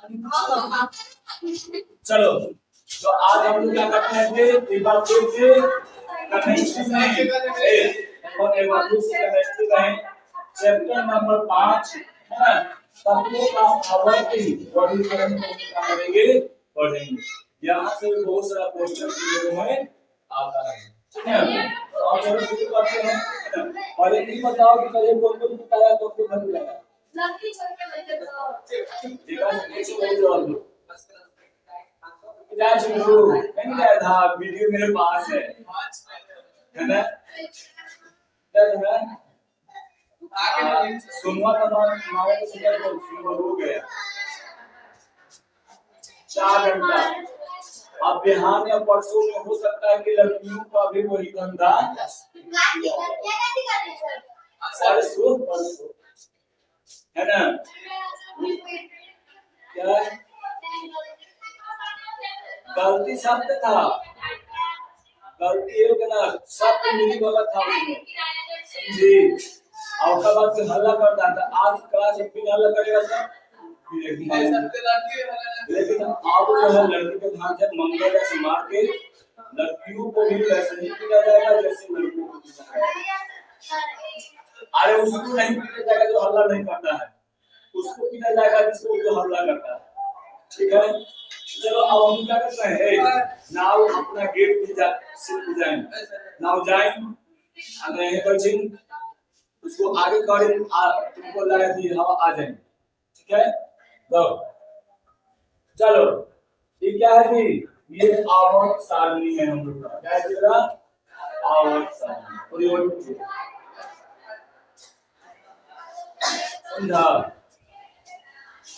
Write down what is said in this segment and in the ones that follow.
चलो तो आज हम लोग क्या करते हैं एक बार फिर से केमिस्ट्री में केमिस्ट्री में चैप्टर नंबर 5 है ना, तत्वों का आवर्ती वर्गीकरण को क्या करेंगे, पढ़ेंगे। यहाँ से बहुत सारा क्वेश्चन सीखने में आता है, ठीक है। तो आप चलो शुरू करते हैं और एक ही बताओ कि कल कौन कौन बताया तो फिर बन जाएगा। लड़की छोड़ के बैठे तो ठीक है, नीचे बोल दो आप लोग। क्या चलो नहीं गया था, वीडियो मेरे पास है ना, क्या है सुनवा का बात हमारे को सुना तो सुनवा हो गया 4 घंटा। अब बिहार या परसों में हो सकता है कि लड़कियों का भी वही धंधा परसों है ना, क्या गलती शब्द था, गलती है ना, शब्द मीनिंग वाला था उसमें, समझी। और कब बात से हल्ला करता था, आज क्लास में भी हल्ला करेगा सब, लेकिन अब जो है लड़की के ध्यान से मंगल से मार के लड़कियों को भी वैसे नहीं किया जाएगा जैसे लड़कों को किया जाएगा। अरे उसको नहीं किया जाएगा जो हल्ला नहीं करता है, उसको किया जाएगा जिसको जो हल्ला करता है, ठीक है। चलो अब हम क्या करते हैं, नाउ अपना गेट डिजाइन नाउ जाइन अगर यहीं पर चिन्ह उसको आगे करें, तुमको लगा दी हवा आ जाए, ठीक है। लो चलो ये क्या है जी, ये आवर्त सारणी है हम लोग का, क्या है तेरा आवर्त सारणी, और ये समझा।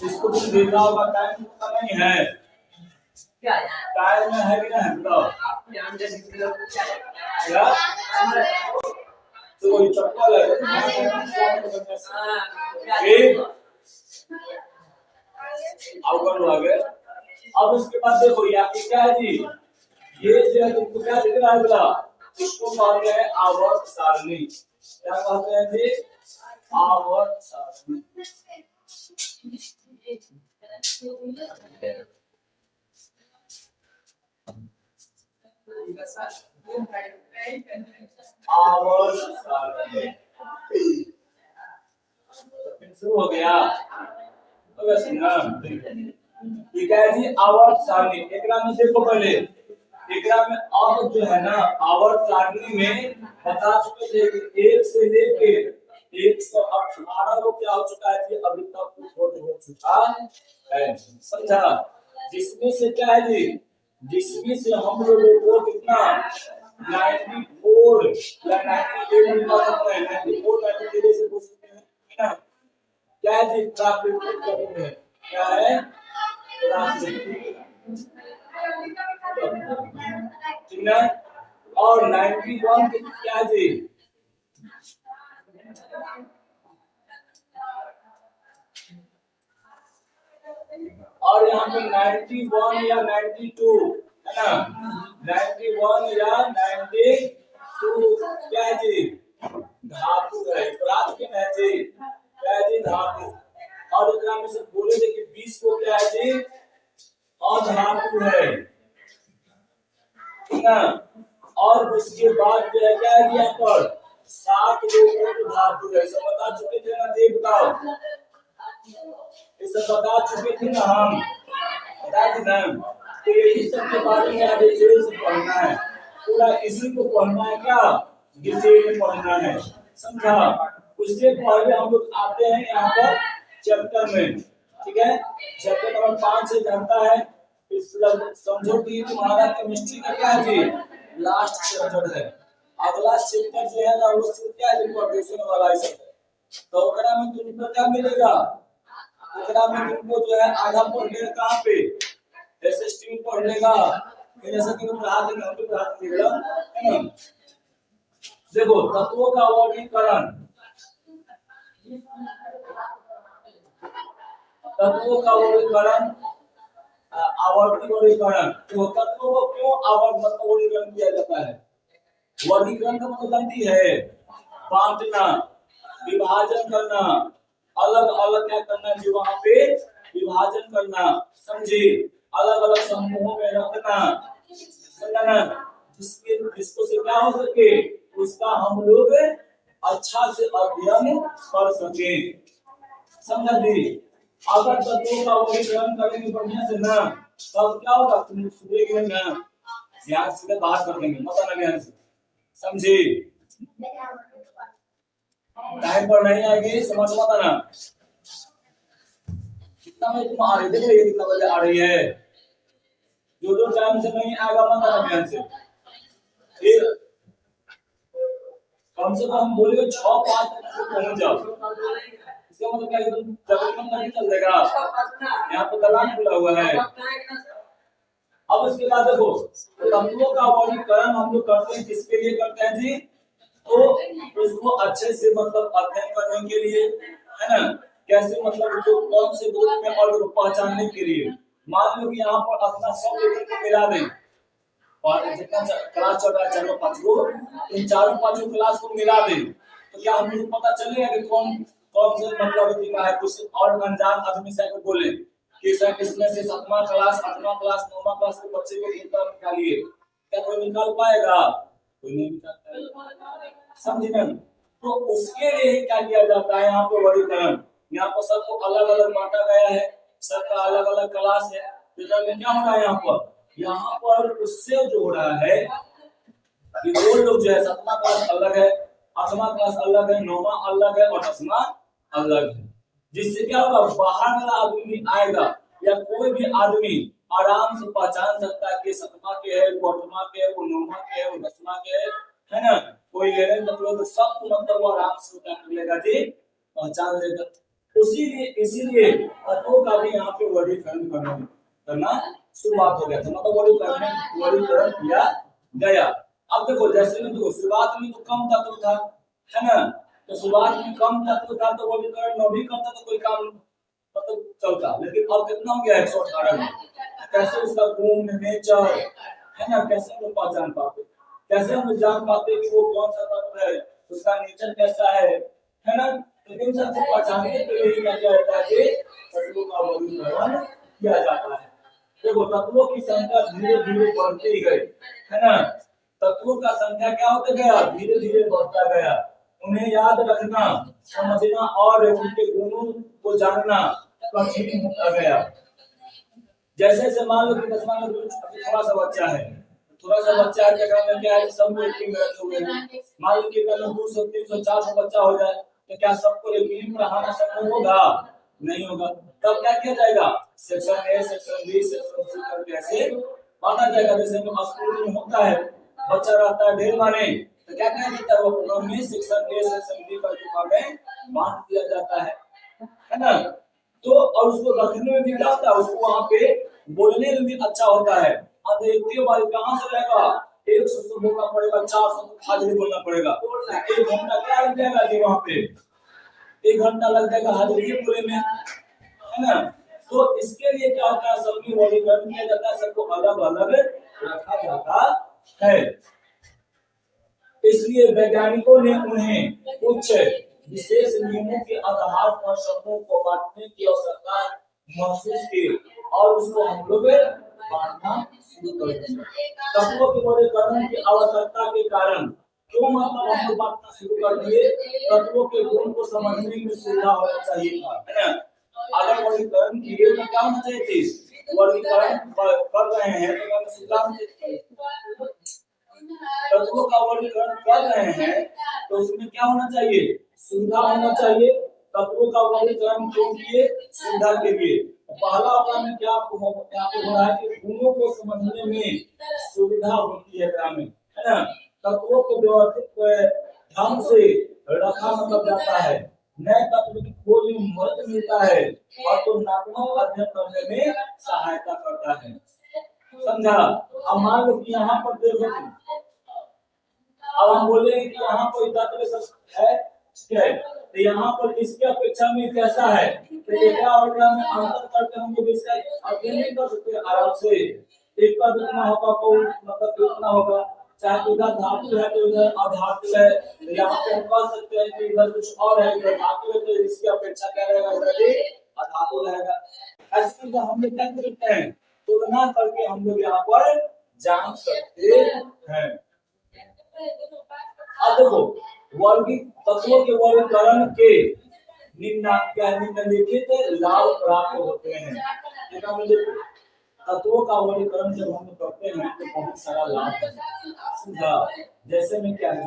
इसको तुम देखा होगा, टाइम का नहीं है, टाइम में है कि नहीं बताओ क्या, तो ये चप्पल है एक आउटर लगे। अब उसके बाद देखो ये क्या है जी, ये जो है तुमको क्या दिख रहा है बोला, इसको कहते हैं आवर्त सारणी, क्या कहते हैं जी, आवर्त सारणी। आवर्त सारणी शुरू हो गया, तो वैसे ना ये क्या है जी, आवर्त सारणी। एकरा में देखो पहले, एकरा में अब जो है ना आवर्त सारणी में बता चुके थे कि 1 से लेके 118 को क्या हो चुका है जी, अभी तक हो चुका है, समझा। जिसमें से क्या है जी, जिसमें से हम लोगों को कितना 94 या 98 मिल सकता है, 94 93 से पूछ सकते हैं ना, क्या है जी, प्राकृतिक है, क्या है प्राकृतिक, ठीक है। और 91 क्या है जी, और यहाँ पे 91 या 92 है ना, 91 या 92 क्या है जी, धातु है, प्राकृतिक है जी, क्या है जी, धातु। और एकरा में से बोले थे कि 20 को क्या है जी, अधातु है, ठीक है। और उसके बाद जो है क्या है यहाँ पर 7 लोग धातु है, सब बता चुके थे ना जी, बताओ ये सब बता चुके थे ना हम, बता दी ना। तो यही सब के बारे में आगे डिटेल से पढ़ना है, पूरा इसी को पढ़ना है, क्या डिटेल में पढ़ना है, समझा। उससे पहले हम लोग आते हैं यहाँ पर चैप्टर में, ठीक है। चैप्टर नंबर 5 से जानता है, समझो कि तुम्हारा केमिस्ट्री का क्या है जी, लास्ट चैप्टर है। अगला चैप्टर जो है ना वो क्या है, प्रोडक्शन वाला है सब, तो ओकरा में तुमको क्या मिलेगा, ओकरा में तुमको जो है आधा पढ़ने कहाँ पे एसएसटी में पढ़ लेगा, फिर ऐसा कि तुम रात में हम तो रात निकला है ना। देखो तत्वों का वर्गीकरण, तत्वों का वर्गीकरण, आवर्ती वर्गीकरण। तो तत्वों को क्यों आवर्त मतलब वर्गीकरण किया जाता है, वर्गीकरण का मतलब जानती है, बांटना, विभाजन करना, अलग अलग क्या करना जो वहां पे विभाजन करना, समझे, अलग अलग समूहों में रखना, समझना, जिसको से क्या हो सके, उसका हम लोग अच्छा से अध्ययन कर सके। समझा जी। अगर तत्वों का वर्गीकरण करेंगे बढ़िया से ना, तब क्या होगा, तुम सुनेंगे ना, ध्यान से बात कर देंगे, मत आना ध्यान से, समझे। टाइम पर नहीं आएगी समझ मत आना। कितना में तुम आ रही, देख रही कितना बजे आ रही है, जो टाइम से नहीं आएगा मत आना ध्यान से। कम से कम बोले 6-5 तक पहुंच जाओ, इसका मतलब क्या, एकदम तकरीबन नहीं चल जाएगा, यहाँ पे दलान खुला हुआ है। अब उसके बाद देखो, तत्वों का वर्गीकरण हम लोग करते हैं, किसके लिए करते हैं जी, तो उसको अच्छे से मतलब अध्ययन करने के लिए, है ना, कैसे मतलब उसको कौन से ग्रुप में और पहचानने के लिए। मान लो कि यहाँ पर अपना सब लेवल को मिला दें, और जितना क्लास चल रहा है चारों पांचों, इन चारों पांचों क्लास को मिला दें, तो क्या हमको पता चलेगा कि कौन कौन से मतलब का है। कुछ और अनजान आदमी से बोले कि सर इसमें से 7वां क्लास 8वां क्लास 9वां क्लास के बच्चे को कितना निकालिए, क्या कोई निकाल पाएगा, कोई नहीं निकाल पाएगा, समझे ना। तो उसके लिए क्या किया जाता है, यहाँ पे वर्गीकरण, यहाँ पर सबको अलग अलग बांटा गया है, सबका अलग अलग क्लास है। तो क्या हो रहा है यहाँ पर उससे जो हो रहा है कि वो लोग जो है 7वां क्लास अलग है, 8वां क्लास अलग है, 9वां अलग है और 10वां अलग है। जिससे क्या होगा, बाहर वाला आदमी आएगा या कोई भी आदमी आराम से पहचान सकता है कि 7वां के है, वो 8वां के है, वो 9वां के है, वो 10वां के है ना। कोई लेने मतलब सब मतलब वो आराम से कर लेगा जी, पहचान लेगा। इसीलिए तत्वों का भी यहाँ पे वर्गीकरण करना शुरुआत हो गया था, मतलब वर्गीकरण किया गया। अब देखो, जैसे में तो शुरुआत में तो कम तत्व था, है ना, तो शुरुआत में कम तत्व था तो वर्गीकरण न भी करता तो कोई काम मतलब चलता, लेकिन अब कितना हो गया 118 में। कैसे उसका गुण नेचर, है ना, कैसे हम पहचान पाते, कैसे हम जान पाते कि वो कौन सा तत्व है, उसका नेचर कैसा है ना। तो इन सब को पहचानने के लिए क्या किया जाता है कि तत्वों का वर्गीकरण किया जाता है। देखो, तत्वों की संख्या धीरे धीरे बढ़ती गई, है ना, तत्वों का संख्या क्या होता गया, धीरे धीरे बढ़ता गया। उन्हें याद रखना, समझना और उनके गुणों को जानना कठिन होता गया। जैसे जैसे मान लो कि 10वां में थोड़ा सा बच्चा है, क्या है, सब एक ही में रखे हुए हैं। मान लो कि अगर 200 300 400 बच्चा हो जाए तो क्या सबको एक ही में पढ़ाना संभव होगा, नहीं होगा। तब क्या किया जाएगा, section A section B section C करके ऐसे बांटा जाएगा। जैसे स्कूल में होता है, बच्चा रहता है ढेर माने, तो क्या किया जाता है, वो प्रोग्राम में सेक्शन ए सेक्शन बी करके बांट दिया जाता है ना। तो और उसको रखने में भी क्या होता है, उसको वहां पे बोलने में भी अच्छा होता है। अब देखते बार कहां से रहेगा, 100 से बोलना पड़ेगा, 400 हाजिरी बोलना पड़ेगा, 1 घंटा क्या लग जाएगा जी, वहां पे 1 घंटा लग जाएगा हाजिरी बोलने में, है ना। तो इसके लिए क्या होता है, सबकी वर्गीकरण किया जाता है, सबको अलग अलग रखा जाता है। इसलिए वैज्ञानिकों ने उन्हें कुछ विशेष नियमों के आधार पर शब्दों को बांटने की आवश्यकता महसूस की और उसको हम लोग बांटना शुरू कर दिया। तत्वों के वर्गीकरण की आवश्यकता के कारण क्यों मतलब हम लोग बांटना शुरू कर दिए, तत्वों के गुण को समझने में सुविधा होना चाहिए था, है ना। अगर वर्गीकरण किए तो क्या होना चाहिए थी, वर्गीकरण कर रहे हैं तो सुविधा तत्वों का वर्गीकरण कर रहे हैं तो उसमें क्या होना चाहिए, सुविधा होना चाहिए। तत्वों का वर्गीकरण क्यों किए, सुविधा के लिए। पहला अपना क्या हो रहा है कि गुणों को समझने में सुविधा होती है ग्रामीण, है ना। तत्वों को व्यवस्थित ढंग से रखा मतलब जाता है, नए तत्व की खोज में मदद मिलता है और तुलनात्मक अध्ययन करने में सहायता करता है, समझा। अब मान लो कि यहाँ पर देखो, अब हम बोले कि यहाँ कोई तत्व है, ठीक है, तो यहाँ पर इसके अपेक्षा में कैसा है, तो एक और में अंतर करके हम लोग इसका अध्ययन नहीं कर सकते आराम से। एक का जितना होगा तो मतलब कितना होगा, चाहे उधर धातु है तो उधर अधातु है, तो यहाँ पे हम कह सकते हैं कि इधर कुछ और है, इधर धातु है, तो इसकी अपेक्षा क्या रहेगा, अधातु रहेगा। ऐसे में हम लोग क्या करते हैं, तुलना करके हम लोग यहाँ पर जान सकते हैं। अब देखो वर्गीक तत्वों के वर्गीकरण के निम्नलिखित लाभ प्राप्त होते हैं। तत्वों का वर्गीकरण जब हम करते हैं तो बहुत सारा लाभ है, समझा। जैसे में क्या है,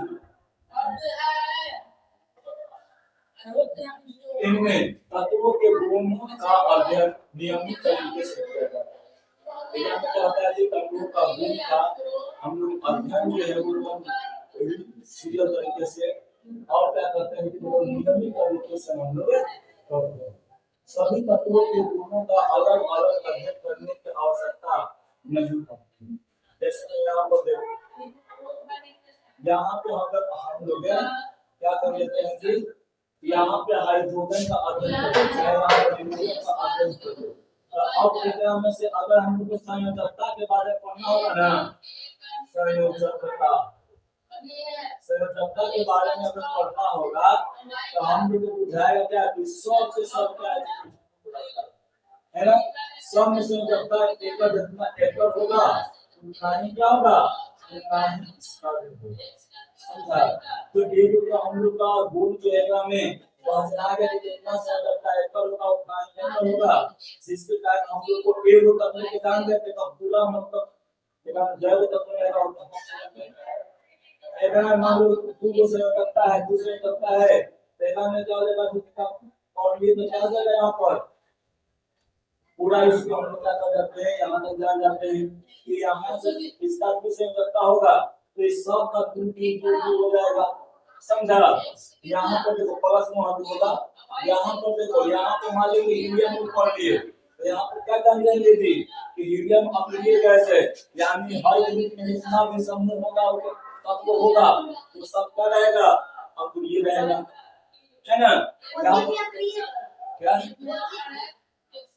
इनमें तत्वों के गुणों का अध्ययन नियमित तरीके से किया जाता है। क्या होता है कि तत्वों का गुण का हम लोग अध्ययन जो है वो सीरियल तरीके से, और क्या करते हैं कि नियमित तरीके से हम लोग करते हैं। सभी तत्वों के गुणों का अलग अलग अध्ययन करने की आवश्यकता नहीं होती। जैसे यहाँ पर देखो, यहाँ पे अगर हम लोग क्या कर लेते हैं कि यहाँ पे हाइड्रोजन का अध्ययन करते हैं, यहाँ पर हाइड्रोजन का अध्ययन करते हैं। अब एग्जाम में से अगर हम लोग को संयोजकता के बारे में पढ़ना होगा ना, संयोजकता के बारे में अगर पढ़ना होगा तो हम लोग को बुझाएगा क्या कि सब से सब क्या है ना, सब में संयोजकता एकड़ जितना एकड़ होगा उतना क्या होगा, समझा। तो ये जो हम लोग का गुण जो है में पहुंचना है कि जितना संयोजकता एकड़ होगा उतना एकड़ होगा, जिसके कारण हम लोग को एक तत्व के दान देते हैं पूरा मतलब जैव तत्व रहेगा। अगर मान लो दो से करता है, दूसरे करता है, पहला में क्या हो जाएगा, और ये तो क्या जाएगा यहाँ पर पूरा इसको हम लोग क्या कर जाते हैं, यहाँ तक जान जाते हैं कि यहाँ से इसका दूसरे करता होगा तो इस सब का दूर हो जाएगा, समझा। यहाँ पर देखो प्लस में होगा, यहाँ पर देखो, यहाँ पे मान लीजिए हीलियम को पढ़ लिए तो यहाँ पर क्या जान जाएंगे जी कि हीलियम अम्लीय गैस है, यानी हर ग्रुप में जितना भी समूह होगा तत्व होगा तो सब क्या रहेगा, अम्लीय रहेगा, है ना। क्या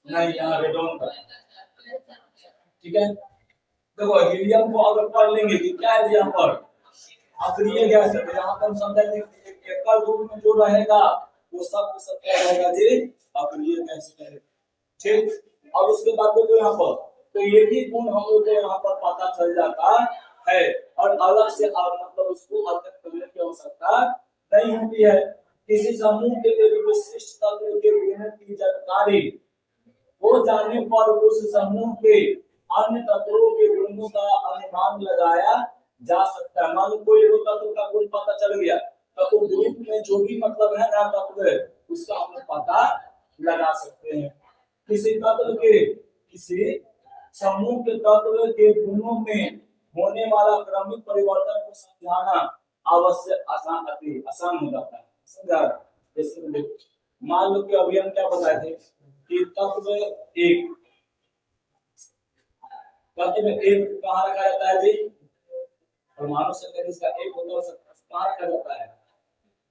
नहीं, यहाँ रेडोन का, ठीक है। देखो हीलियम को अगर पढ़ लेंगे कि क्या है यहाँ पर अक्रिय गैस है, यहाँ पर समझेंगे एकल रूप में जो रहेगा वो सब क्या रहेगा जी, अक्रिय गैस है, ठीक। और उसके बाद देखो यहाँ पर तो ये भी गुण हम लोग को यहाँ पर पता चल जाता है और अलग से मतलब उसको अध्ययन करने की आवश्यकता नहीं होती है। किसी समूह के एक विशिष्ट तत्व के गुणों की जानकारी हो जाने पर उस समूह के अन्य तत्वों के गुणों का अनुमान लगाया जा सकता है। मान लो कोई एक तत्व का गुण पता चल गया तो ग्रुप में जो भी मतलब है ना तत्व उसका हम पता लगा सकते हैं। किसी तत्व के किसी समूह के तत्व के गुणों में होने वाला क्रमिक परिवर्तन को समझाना आवश्यक आसान हो जाता है, समझा। जैसे मान लो कि अभी हम क्या बताए थे कि तत्व एक कहाँ रखा जाता है जी, परमाणु संख्या इसका एक होता है, कहाँ रखा जाता है,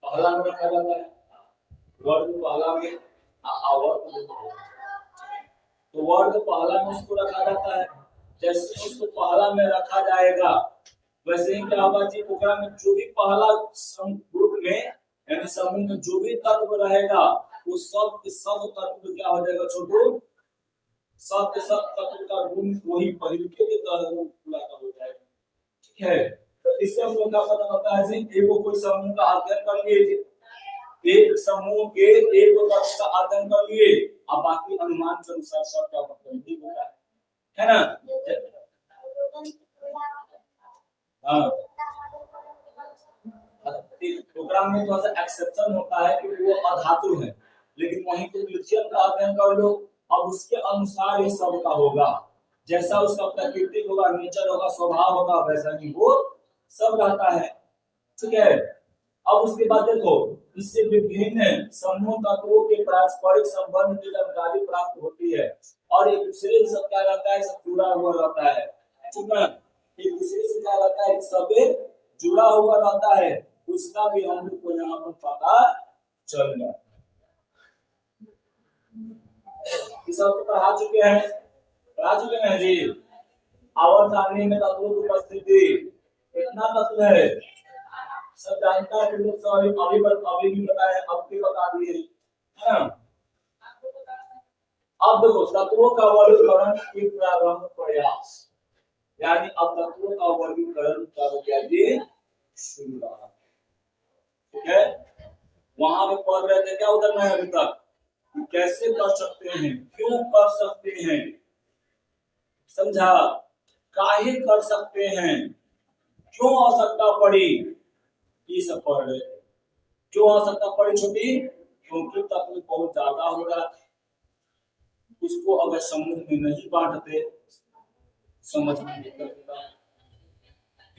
पहला में रखा जाता है, वर्ग पहला में तो वर्ग पहला में उसको रखा जाता है। जैसे उसको पहला में रखा जाएगा वैसे ही क्या होगा जी, प्रोग्राम में जो भी पहला ग्रुप में यानी समूह में जो भी तत्व रहेगा वो सब के सब तत्व क्या हो जाएगा छोटू, सब के सब तत्व का गुण वही पहले के तरह पूरा हो जाएगा, ठीक है। तो इससे हम लोग का पता होता है जी एगो कोई समूह का अध्ययन कर लिए, एक समूह के एक तत्व का अध्ययन कर लिए अब बाकी अनुमान के अनुसार सब क्या मतलब ठीक होता है ना। हाँ प्रोग्राम में थोड़ा सा एक्सेप्शन होता है कि वो अधातु है, लेकिन वहीं पे लिथियम का अध्ययन कर लो अब उसके अनुसार ये सब का होगा, जैसा उसका प्रकृति होगा, नेचर होगा, स्वभाव होगा, वैसा ही वो सब रहता है, ठीक है। अब उसके बाद देखो इससे विभिन्न समूह तत्वों के पारस्परिक संबंध की जानकारी प्राप्त होती है और एक दूसरे से क्या रहता है, सब जुड़ा हुआ रहता है, ठीक है। एक दूसरे से क्या रहता है, सब जुड़ा हुआ रहता है, उसका भी हम लोग को यहाँ पर पता चल जाता है। सब पढ़ा चुके हैं जी। आवर्त सारणी में तत्वों की उपस्थिति कितना तत्व है सब जानता है, अभी भी बताया, अब भी बता दिए, है ना। अब देखो तत्वों का वर्गीकरण के प्रारंभ प्रयास, यानी अब तत्वों का वर्गीकरण कर दिया ये शुरुआत। ठीक है, वहां पे पढ़ रहे थे क्या उधर में अभी तक, कैसे कर सकते हैं, क्यों कर सकते हैं, समझा, काहे कर सकते हैं, क्यों आवश्यकता पड़ी, ये सब पढ़ रहे थे। क्यों आवश्यकता पड़ी छोटी, क्योंकि तत्व बहुत ज्यादा हो रहा था, उसको अगर समूह में नहीं बांटते समझ में दिक्कत होता है।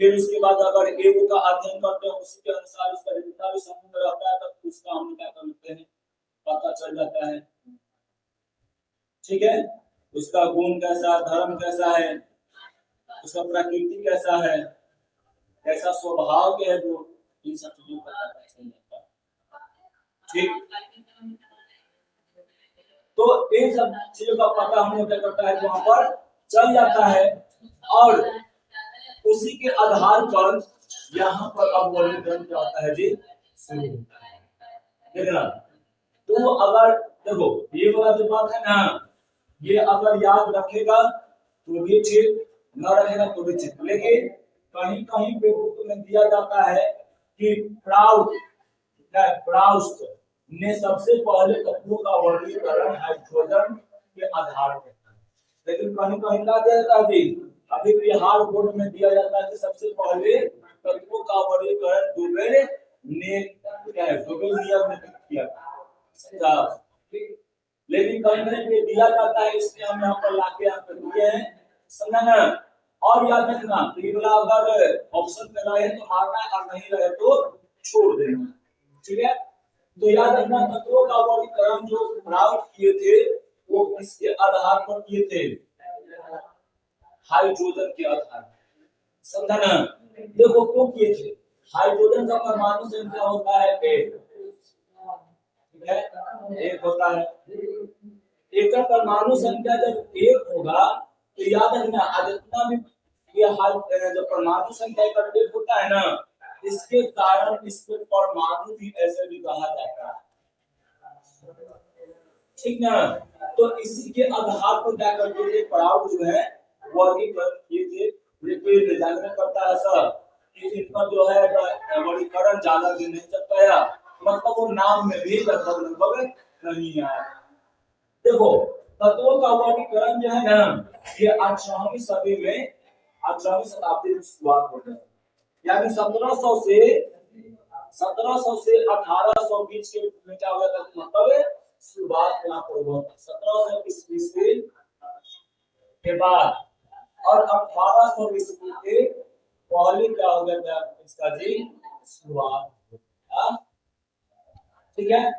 फिर उसके बाद अगर एक का अध्ययन करते हैं उसी के अनुसार उसका जितना भी समूह में रहता है तो उसका हम क्या करते हैं पता चल जाता है। ठीक है, उसका गुण कैसा, धर्म कैसा है, उसका प्रकृति कैसा है, कैसा स्वभाव के है, जो इन सब चीजों का पता चल जाता है। ठीक, तो इन सब चीजों का पता हमें क्या करता है वहां पर चल जाता है, और उसी के आधार पर यहाँ पर अब वर्गीकरण क्या होता है जी, शुरू होता है। देखना, तो अगर देखो ये वाला जो बात है ना, ये अगर याद रखेगा तो भी ठीक, न रखेगा तो भी ठीक, लेकिन कहीं कहीं पे बुक में दिया जाता है कि प्राउस्ट ने सबसे पहले तत्वों का वर्गीकरण हाइड्रोजन के आधार पर, लेकिन कहीं कहीं ना दिया जाता है, अभी बिहार बोर्ड में दिया जाता है कि सबसे पहले तत्वों का वर्गीकरण डुबेल ने नियम में किया, समझा। लेकिन कहीं कहीं पे दिया जाता है, इसलिए हम यहाँ पर लाके यहाँ पे दिए हैं, समझा ना। और याद रखना, अगर ऑप्शन में रहे तो मारना है और नहीं रहे तो छोड़ देना। ठीक है, तो याद रखना तत्वों का वर्गीकरण जो प्राप्त किए थे वो किसके आधार पर किए थे, हाइड्रोजन के आधार पर, समझा ना। देखो क्यों किए थे, हाइड्रोजन का परमाणु संख्या होता है 1, ठीक है, 1 होता है, एक का परमाणु संख्या जब 1 होगा तो याद रखना जितना भी ये जब परमाणु संख्या का 1 होता है ना, इसके कारण इसको परमाणु भी ऐसे भी कहा जाता है, ठीक ना। तो इसी के आधार पर क्या करते थे पराग जो है वर्गीकरण किए थे, लिपिड निर्धारण करता है सर कि इन पर जो है वर्गीकरण ज्यादा दिन नहीं चल पाया, मतलब वो नाम में भी लगभग नहीं आया। देखो तत्वों का वर्गीकरण जो है ना, ये 18वीं सदी में 18वीं शताब्दी में शुरुआत हो गई, यानी 1700 से 1800 बीच के में क्या हुआ था, मतलब शुरुआत यहाँ पर हुआ 1700 ईस्वी से के बाद, और 1800 ईस्वी के पहले क्या हो गया था इसका जी शुरुआत, ठीक है।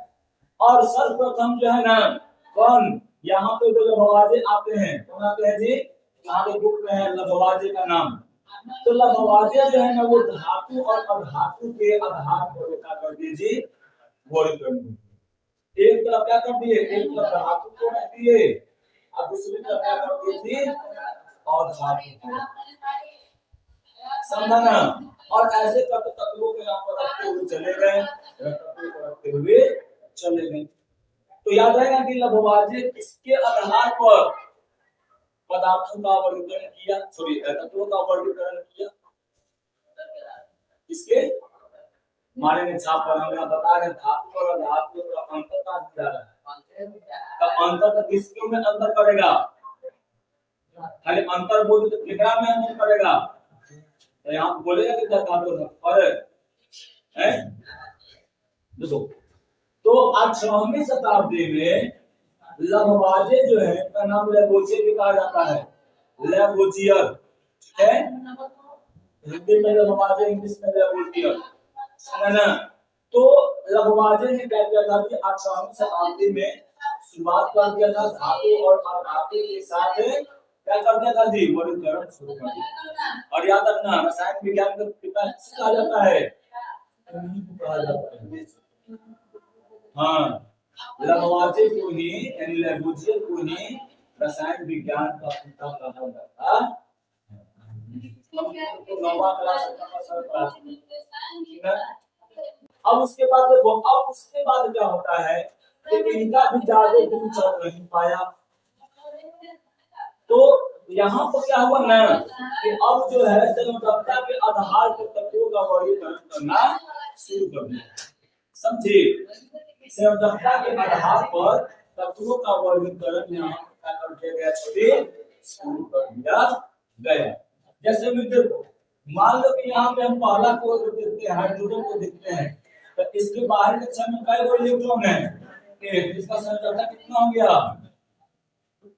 और सर्वप्रथम जो है ना कौन, यहाँ पे जो लभवाजे आते हैं कौन आते हैं जी, यहाँ पे बुक में है लभवाजे का नाम, तो लभवाजे जो है ना वो धातु और अधातु के आधार पर क्या कर दीजिए वर्गीकरण, एक तरफ क्या कर दिए, एक तरफ धातु को रख दिए और दूसरी तरफ क्या कर दिए और धातु को, समझा ना। और ऐसे करके तत्वों को यहाँ पर रखते हुए चले गए, रखते हुए चले गए। तो याद रहेगा कि लभवाजे किसके आधार पर पदार्थों का वर्गीकरण किया, सॉरी तत्वों का वर्गीकरण किया, इसके मारे में छाप पर हम बता रहे धातु और अधातु का अंतर का दिया है, तो अंतर किसके में अंतर करेगा, खाली अंतर बोल तो कितना में अंतर करेगा, तो यहाँ बोलेगा कि धातु का फर्क है। देखो तो 18वीं शताब्दी में लभवाजे जो है का नाम लेबोजियर भी कहा जाता है, लेबोजियर, ठीक है, हिंदी में लभवाजे, इंग्लिश में लेबोजियर, समझा ना। तो लभवाजे ने क्या किया था कि 18वीं शताब्दी में शुरुआत कर दिया था, धातु और अधातु के साथ क्या कर दिया था जी वर्गीकरण शुरू कर दिया। और याद रखना रसायन विज्ञान का पिता कहा जाता है, कहा जाता है, हाँ लभवाजे को ही यानी लेबोजियर को ही रसायन विज्ञान का पिता कहा जाता है। नौवां क्लास अब उसके बाद देखो, अब उसके बाद क्या होता है कि इनका भी ज्यादा दिन चल नहीं पाया, यहाँ पर क्या हुआ ना कि अब जो है संयोजकता के आधार पर तत्वों का वर्गीकरण करना शुरू कर दिया। समझे? संयोजकता के आधार पर तत्वों का वर्गीकरण यहाँ क्या कर दिया गया? छोटे शुरू कर दिया गया। जैसे मित्र मान लो कि यहाँ पे हम पहला को देखते हैं, हाइड्रोजन को देखते हैं, तो इसके बाहर कक्षा में कई गो इलेक्ट्रॉन है? एक। इसका संयोजकता कितना हो गया?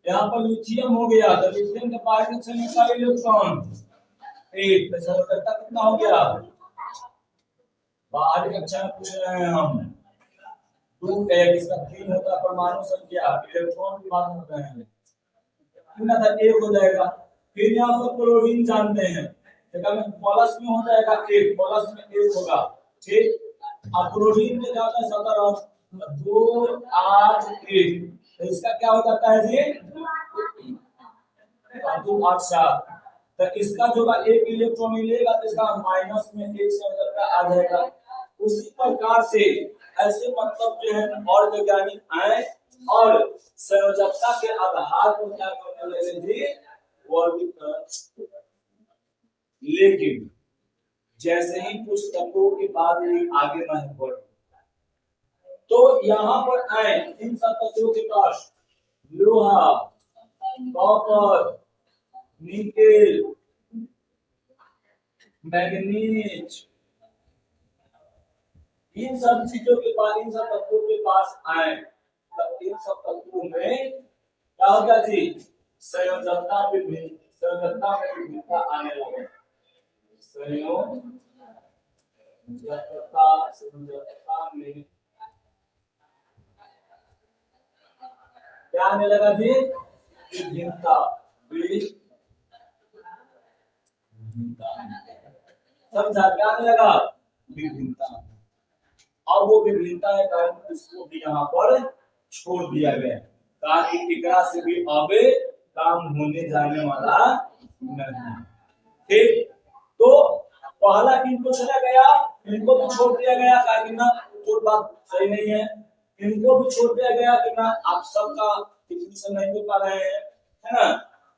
यहाँ पर लिथियम हो गया, तो लिथियम के बाहर कक्षा में कई इलेक्ट्रॉन? एक। तो संयोजकता कितना हो गया? बाहर कक्षा में पूछ रहे हैं हम। 2 इसका 3 होता परमाणु संख्या, इलेक्ट्रॉन की बात कर रहे हैं, कितना था? 1 हो जाएगा। फिर यहाँ पर क्लोरीन जानते हैं, प्लस में हो जाएगा 1, प्लस में 1 होगा, ठीक। अब क्लोरीन में जाता है 17, 2 8 1, तो इसका क्या हो जाता है जी? 2 8 7। तो इसका जो 1 इलेक्ट्रॉन मिलेगा तो इसका माइनस में 1 से आ जाएगा। उसी प्रकार से ऐसे मतलब जो है और वैज्ञानिक आए और संयोजकता के आधार पर क्या करने लगे जी? वर्गीकरण। लेकिन जैसे ही कुछ तत्वों के बाद आगे नहीं बढ़े तो यहाँ पर आए इन सब तत्वों के पास लोहा, कॉपर, निकेल, मैग्नीज, इन सब चीजों के पास, इन सब तत्वों के पास आए, तब इन सब तत्वों में क्या होगा जी? संयोजकता में विभिन्नता आने लगे। संयोजकता में क्या आने लगा जी? विभिन्नता। समझा? क्या आने लगा? विभिन्नता। और वो विभिन्नता है कारण इसको भी यहाँ पर छोड़ दिया गया ताकि एकरा से भी अब काम होने जाने वाला नहीं। ठीक, तो पहला इनको चला गया, इनको भी छोड़ दिया गया ताकि ना कोई बात सही नहीं है, इनको भी छोड़ दिया गया कि ना आप सबका डिफिनेशन नहीं दे पा रहे हैं, है ना?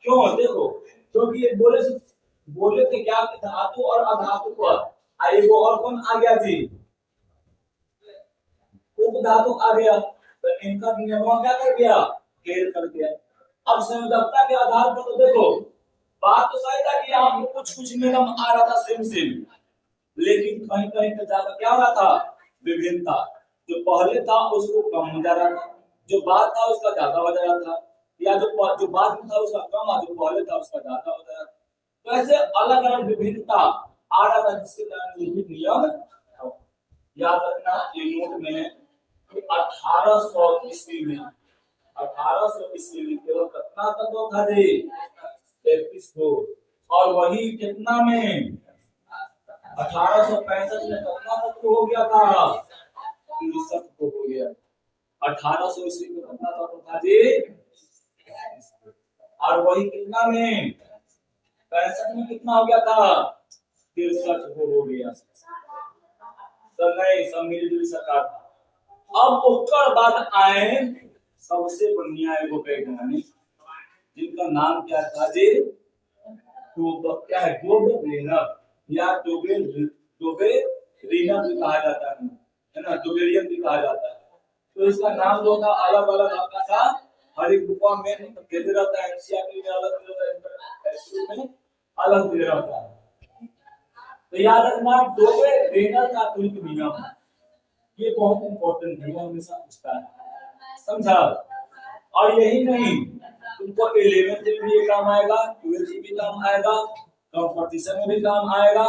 क्यों? देखो, क्योंकि ये बोले थे क्या कि धातु और अधातु पर आइए वो और कौन आ गया जी? उपधातु आ गया, तो इनका नियम क्या कर गया? खेल कर दिया। अब संयोजकता के आधार पर तो देखो बात तो सही था कि आपको कुछ नियम आ रहा था सेम, लेकिन कहीं कहीं पे ज्यादा क्या हो रहा था? विभिन्नता। जो पहले था उसको कम हो जा रहा था, जो बाद था उसका ज्यादा हो जा रहा था, या जो बाद में था उसका कम, और जो पहले था उसका ज्यादा हो जा रहा था। तो ऐसे अलग अलग विभिन्नता आ रहा था जिसके कारण विभिन्न नियम याद रखना। ये नोट में 1800 ईस्वी में 1800 ईस्वी में केवल कितना तत्व था जी? 33 को। और वही कितना में 1865 में कितना तत्व हो गया था? 63 को हो गया। 1800 ईस्वी में कितना तत्व था जी? और वही कितना में 65 में कितना हो गया था? 63 को हो गया। सब नहीं, सब मिलजुल सरकार था। अब उसके बाद आए सबसे बढ़िया एगो वैज्ञानिक जिनका नाम क्या था जी? तो क्या है? डोबेरेनर या डोबेरेनर भी कहा जाता है ना? डोबेरियन भी कहा जाता है। तो इसका नाम जो था अलग अलग आपका था, हर एक बुक में दे रहता है, एनसीईआरटी में अलग में अलग दे रहता है। तो याद रखना डोबेरेनर का तुल्य नियम, ये बहुत इंपॉर्टेंट है, हमेशा पूछता है, समझा? और यही नहीं, तुमको 11th में भी काम आएगा, 12th में भी काम आएगा, कंपटीशन में भी काम आएगा,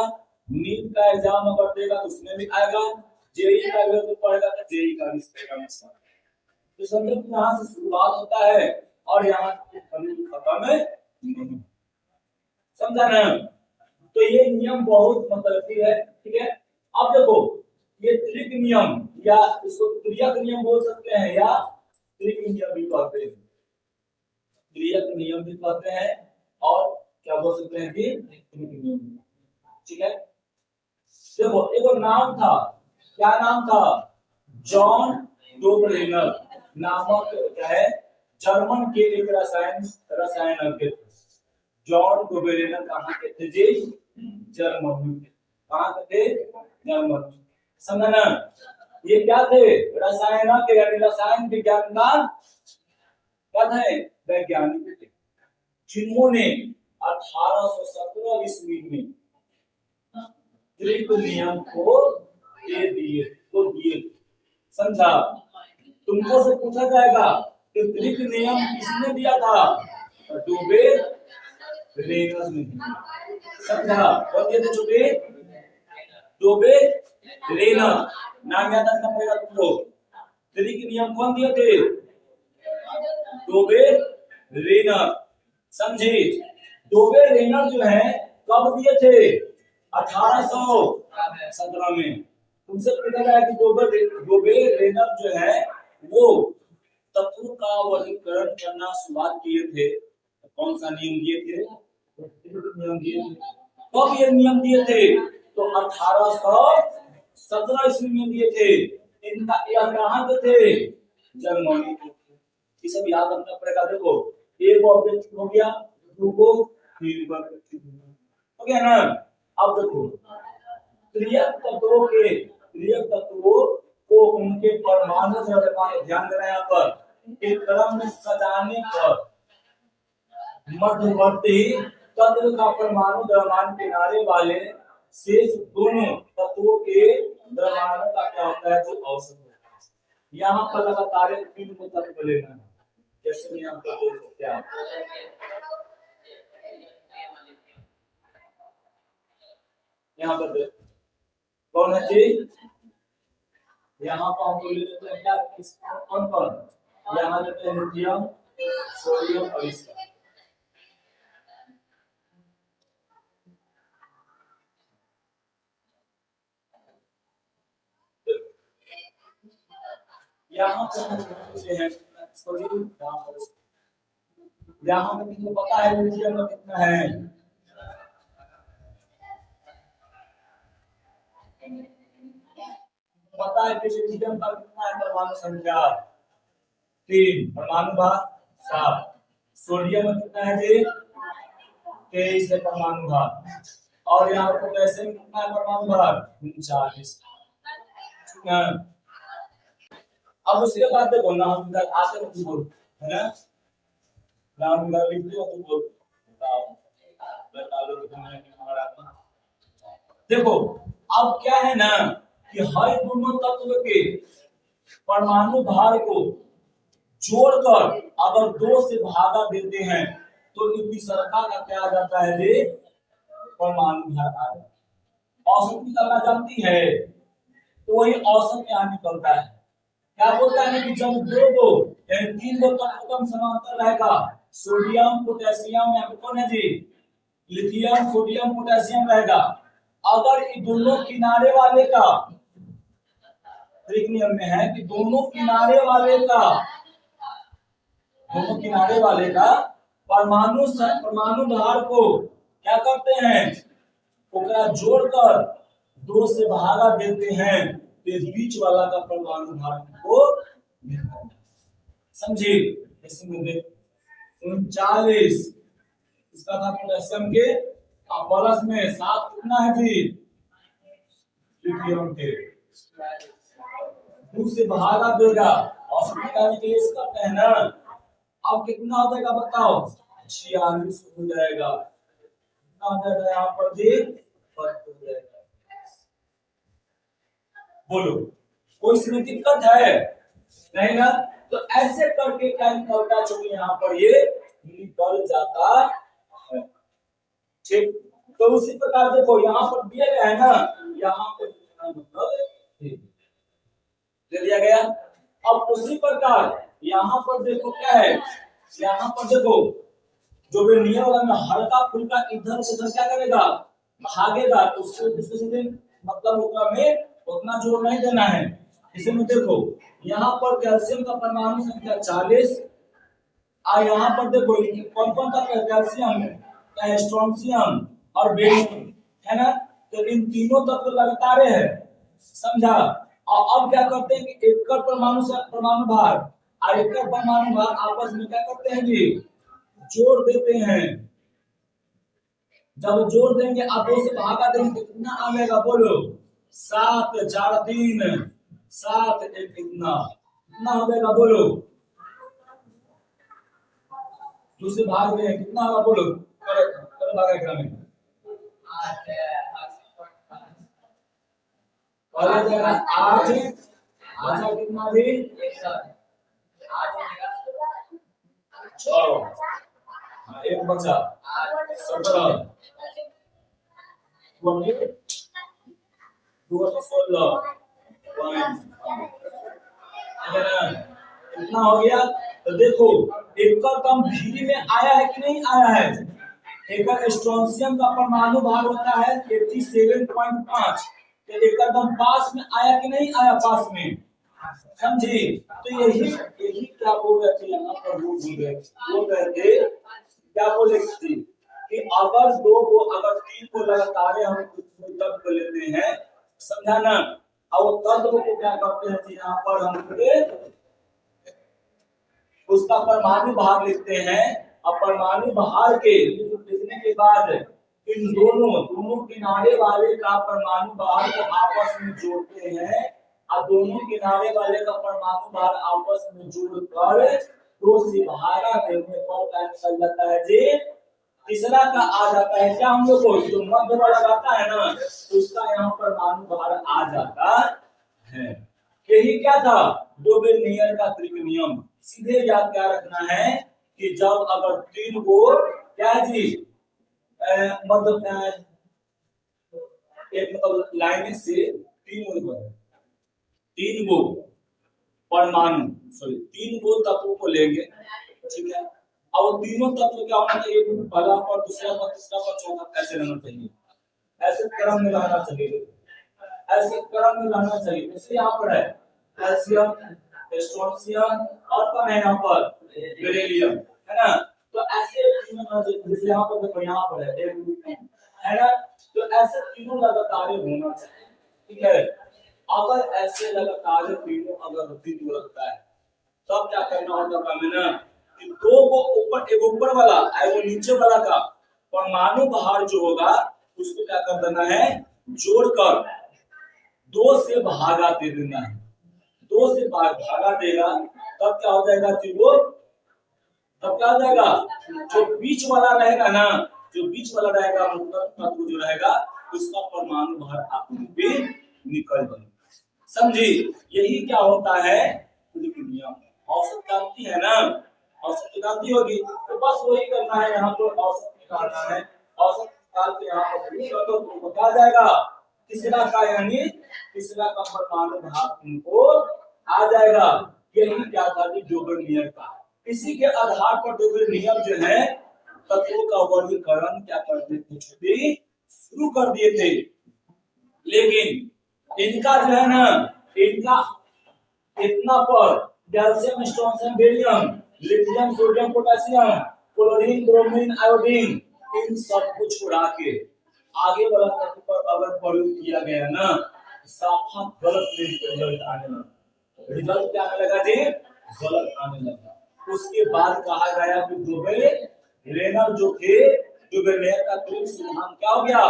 नीट का एग्जाम अगर देगा तो उसमें भी आएगा, जेईई का अगर तो पढ़ेगा तो जेईई का भी आएगा। तो समझो यहाँ से शुरुआत होता है और यहाँ से खत्म है, समझा ना? तो ये नियम बहुत मतलब है, ठीक है? अब देखो ये त्रिक नियम या इसको त्रियक नियम बोल सकते हैं या त्रिक नियम भी कहते हैं, त्रियक नियम भी कहते हैं और क्या बोल सकते हैं कि त्रिक नियम, ठीक है? देखो एक नाम था, क्या नाम था? जॉन डोबरेनर नामक क्या है? जर्मन के एक रसायनज्ञ, जॉन गोबेरेनर कहाँ के थे जी? जर्मनी के। कहाँ के थे? जर्मनी। समझा ना? ये क्या थे? रसायन के यानी रसायन विज्ञान का क्या थे? वैज्ञानिक थे, जिन्होंने 1817 ईस्वी में त्रिक नियम को दिए। समझा? तुमको से पूछा जाएगा कि त्रिक नियम किसने दिया था? डूबे रेनर ने। समझा? कौन दिए थे? डूबे रेनर। नाम याद रखना पड़ेगा तुमको। त्रिक नियम कौन दिए थे? डूबे रेनर। समझे? डूबे रेनर जो है कब दिए थे? 1817 में। तुमसे पूछा गया कि डूबे रेनर जो है वो तत्व का वर्गीकरण करना शुरुआत किए थे। कौन सा नियम दिए थे? नियम दिए थे। कब ये नियम दिए थे? तो 1817 ईस्वी में दिए थे। इनका यह कहाँ के थे? जर्मनी। ये सब याद रखना पड़ेगा। देखो एक ऑब्जेक्ट हो गया, दो को तीन बार हो गया ना। अब देखो क्रियक तत्वों को उनके परमाणु ध्यान देना यहाँ पर एक क्रम में सजाने पर मध्यवर्ती तत्व का परमाणु द्रव्यमान किनारे वाले शेष दोनों तत्वों के द्रव्यमानों का क्या होता है? जो औसत होता है। यहाँ पर लगातार तीन को तत्व लेना है। जैसे यहाँ पर देख सकते हैं यहाँ पर कौन है जी? यहाँ पर हम ले लेते हैं क्या? कौन कौन? यहाँ लेते हैं लिथियम, सोडियम और इसका। यहाँ पर हैं सोडियम, यहाँ पर कितना पता है? लिथियम में कितना है? पता है कि लिथियम का कितना है? परमाणु संख्या 3, परमाणु भार 7। सोडियम में कितना है जी? 23 है परमाणु भार। और यहाँ पर पोटेशियम कितना है परमाणु भार? 39। अब उसके बाद देखो नाम आते है ना, नाम लिख दो तो बता लो। देखो अब क्या है ना कि हर दोनों तत्व के परमाणु भार को जोड़कर अगर 2 से भागा देते हैं तो इनकी सरका का क्या आ जाता है जी? परमाणु भार आ जाता है। औसत निकलना जानती है तो वही औसत यहाँ निकलता है। क्या बोलता है कि जब दो यानी 3 तत्व कम समांतर रहेगा, सोडियम पोटेशियम या कौन है जी? लिथियम सोडियम पोटेशियम रहेगा। अगर इन दोनों किनारे वाले का नियम में है कि दोनों किनारे वाले का परमाणु भार को क्या करते हैं? ओकरा जोड़कर 2 से भागा देते हैं तो बीच वाला का परमाणु भार को समझे? इसमें 39 इसका था पोटेशियम के, प्लस में 7 कितना है जी? लिथियम के। 2 से भागा देगा और निकालने के लिए इसका कहना। अब कितना हो जाएगा बताओ? 46 हो जाएगा। कितना हो जाएगा यहाँ पर जी? 40 हो जाएगा। बोलो कोई इसमें दिक्कत है? नहीं ना। तो ऐसे करके क्या निकलता? चूंकि यहाँ पर ये निकल जाता है। ठीक, तो उसी प्रकार देखो यहाँ पर दिया गया है ना, यहाँ पर मतलब दे दिया गया। अब उसी प्रकार यहाँ पर देखो क्या है? यहाँ पर देखो जो भी नियम वाला में हल्का फुल्का इधर से उधर क्या करेगा? भागेगा। तो उससे मतलब उतना में उतना जोर नहीं देना है। इसमें देखो यहाँ पर कैल्शियम का परमाणु संख्या 40 और यहाँ पर देखो कौन कौन सा कैल्शियम है? स्ट्रोंशियम और बेरियम है ना। तो इन तीनों तत्व लगातार है। समझा? और अब क्या करते हैं कि एक परमाणु भार और एक परमाणु भार आपस में क्या करते हैं जी? जोड़ देते हैं। जब जोड़ देंगे आप 2 से भागा देंगे तो कितना आएगा बोलो? 7 4 3 7 1 कितना कितना हो जाएगा बोलो? 2 से भाग दें कितना होगा बोलो? कर भागा क्रम में पहले जगह 8 बचा कितना भी 6 एक बचा 17 2 16 कितना हो गया? तो देखो एक का कम भी में आया है कि नहीं आया है? एक स्ट्रोंशियम का परमाणु भार होता है 87.5 तो एक एकदम पास में आया कि नहीं आया? पास में समझे? तो यही क्या बोल रहे थे यहाँ पर वो बोल रहे थे क्या बोले थे कि अगर 2 को अगर 3 को लगातार हम तत्व लेते हैं समझा ना और तत्व को क्या करते हैं यहाँ पर हम उसका परमाणु भार लिखते हैं और परमाणु भार के लिखने के बाद इन दोनों किनारे वाले का परमाणु भार को आपस में जोड़ते हैं और दोनों किनारे वाले का परमाणु भार आपस में जोड़कर दो से भागा देने पर क्या निकल जाता है जी? तीसरा का आ जाता है क्या? हम लोग को जो मध्य वाला रहता है ना तो उसका यहाँ परमाणु भार आ जाता है। यही क्या था? डोबेनियर का त्रिक नियम। सीधे याद क्या रखना है कि जब अगर 3 को क्या जी मतलब एक मतलब लाइन से 3 को परमाणु 3 को तत्वों को लेंगे ठीक है। अब तीनों तत्व क्या होना चाहिए? पहला पर दूसरा पर तीसरा पर चौथा ऐसे रहना चाहिए, ऐसे क्रम में रहना चाहिए, ऐसे क्रम में रहना चाहिए। जैसे यहाँ पर है कैल्शियम स्ट्रोंशियम और कौन है यहाँ पर? बेरिलियम है ना। तो ऐसे जैसे यहाँ पर देखो यहाँ पर है ना। तो ऐसे तीनों लगातार होना चाहिए ठीक है। अगर ऐसे लगातार तीनों अगर तीनों लगता है तब क्या करना होगा हमें ना कि 2 को ऊपर एक ऊपर वाला और नीचे वाला का परमाणु भार जो होगा उसको क्या कर देना है? जोड़कर 2 से भागा दे देना है। 2 से भागा देगा तब क्या हो जाएगा जी? वो तब क्या हो जाएगा? जो बीच वाला रहेगा ना, जो बीच वाला रहेगा मतलब तत्व जो रहेगा उसका परमाणु भार आपको भी निकल जाएगा। समझी? यही क्या होता है नियम। औसत जानती है ना? औसत जानती होगी तो बस वही करना है। यहाँ पर औसत निकालना है। औसत निकाल के यहाँ पर तो बता जाएगा तीसरा का यानी तीसरा का परमाणु भार तुमको आ जाएगा। यही क्या था डोबेर नियम का। इसी के आधार पर डोबेर नियम जो है तत्वों का वर्गीकरण क्या करते थे? शुरू कर दिए थे। लेकिन इनका जो है ना इनका इतना पर calcium strontium beryllium lithium sodium potassium chlorine bromine iodine इन सब को छोड़ा के आगे वाला तत्व पर अगर प्रयोग किया गया ना साफा गलत रिजल्ट आने लगा। रिजल्ट क्या आने लगा जी? गलत आने लगा। उसके बाद कहा गया कि डोबेरेनर जो थे डोबेरेनर का त्रिक सिद्धांत क्या हो गया?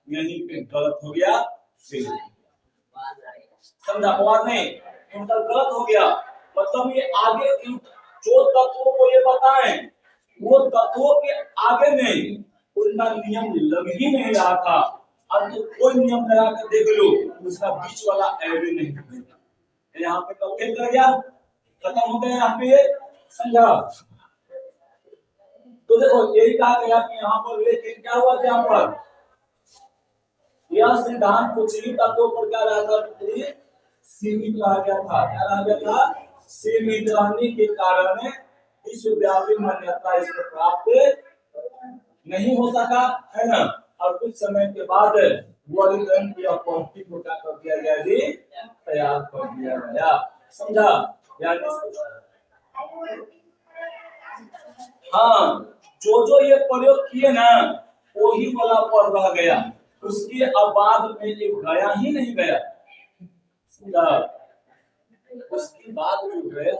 यहीं पे गलत हो गया। समझा बात नहीं? इनका गलत हो गया। मतलब ये आगे जो तत्वों को ये बताएं वो तत्वों के आगे में उनका नियम लग ही नहीं रहा था। अब तो कोई नियम लगा कर देख लो उसका बीच वाला ऐड नहीं होगा। यहाँ पे कब फेल कर गया? खत्म हो गया यहाँ पे। समझा? तो देखो यही कहा गया कि यहाँ पर लेकिन क्या हुआ था? यहाँ पर यह सिद्धांत कुछ ही तत्वों पर क्या रहता था? सीमित रह गया था। क्या रह गया था? सीमित रहने के कारण विश्वव्यापी मान्यता इसको प्राप्त नहीं हो सका है ना। और कुछ समय के बाद वर्गीकरण की पद्धति को क्या कर दिया गया जी? तैयार कर दिया गया। समझा? यानी हाँ जो ये प्रयोग किए ना वही वाला पर रह गया। उसके अब बाद में एक गया ही नहीं गया। उसके बाद जो गए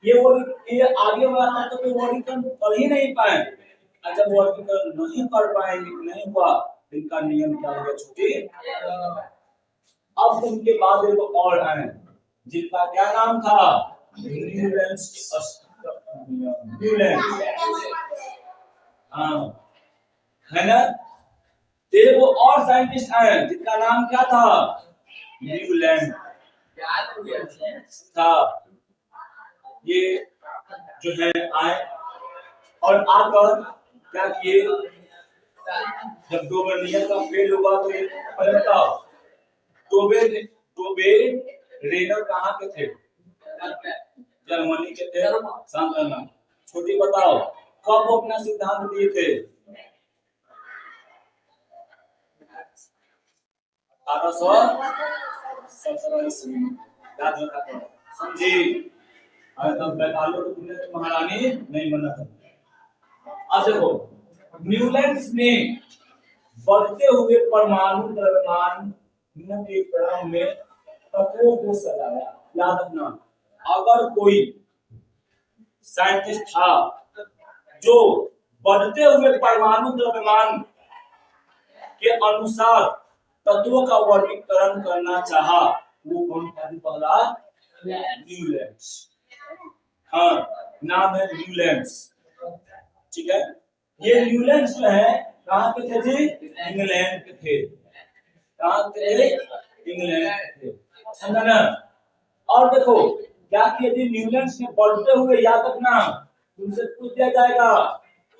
ये आगे वाला तो वर्गीकरण कर ही नहीं पाए। अच्छा वर्गीकरण नहीं कर पाएंगे, नहीं हुआ, इनका नियम क्या होगा छुट्टी। अब उनके बाद एक और आए जिनका क्या नाम था, न्यूलैंड्स न्यूलैंड, हाँ है ना। फिर वो और साइंटिस्ट आए जिनका नाम क्या था, न्यूलैंड था। ये जो है आए और आकर क्या किए, जब डोबर्नियर का फेल हुआ तो ये बताओ टोबे रेनर कहाँ के थे, जर्मनी के थे। सांत्वना छोटी बताओ कब वो अपना सिद्धांत दिए थे, 1817 ईस्वी, याद रखा समझी। तब बैतालो तो तुमने महारानी नहीं बना था। अब देखो न्यूलैंड्स ने बढ़ते हुए परमाणु द्रव्यमान के क्रम में तत्वों को सजाया। याद रखना, अगर कोई साइंटिस्ट था जो बढ़ते हुए परमाणु द्रव्यमान के अनुसार तत्वों का वर्गीकरण करना चाहा, वो कौन था? पहला न्यूलैंड्स। हाँ नाम है न्यूलैंड्स, ठीक है। ये न्यूलैंड्स जो है कहाँ के थे जी, इंग्लैंड के थे। कहाँ थे, इंग्लैंड के थे, समझा ना। और देखो क्या किए थे न्यूलैंड्स ने बढ़ते हुए, याद रखना तुमसे पूछ दिया जाएगा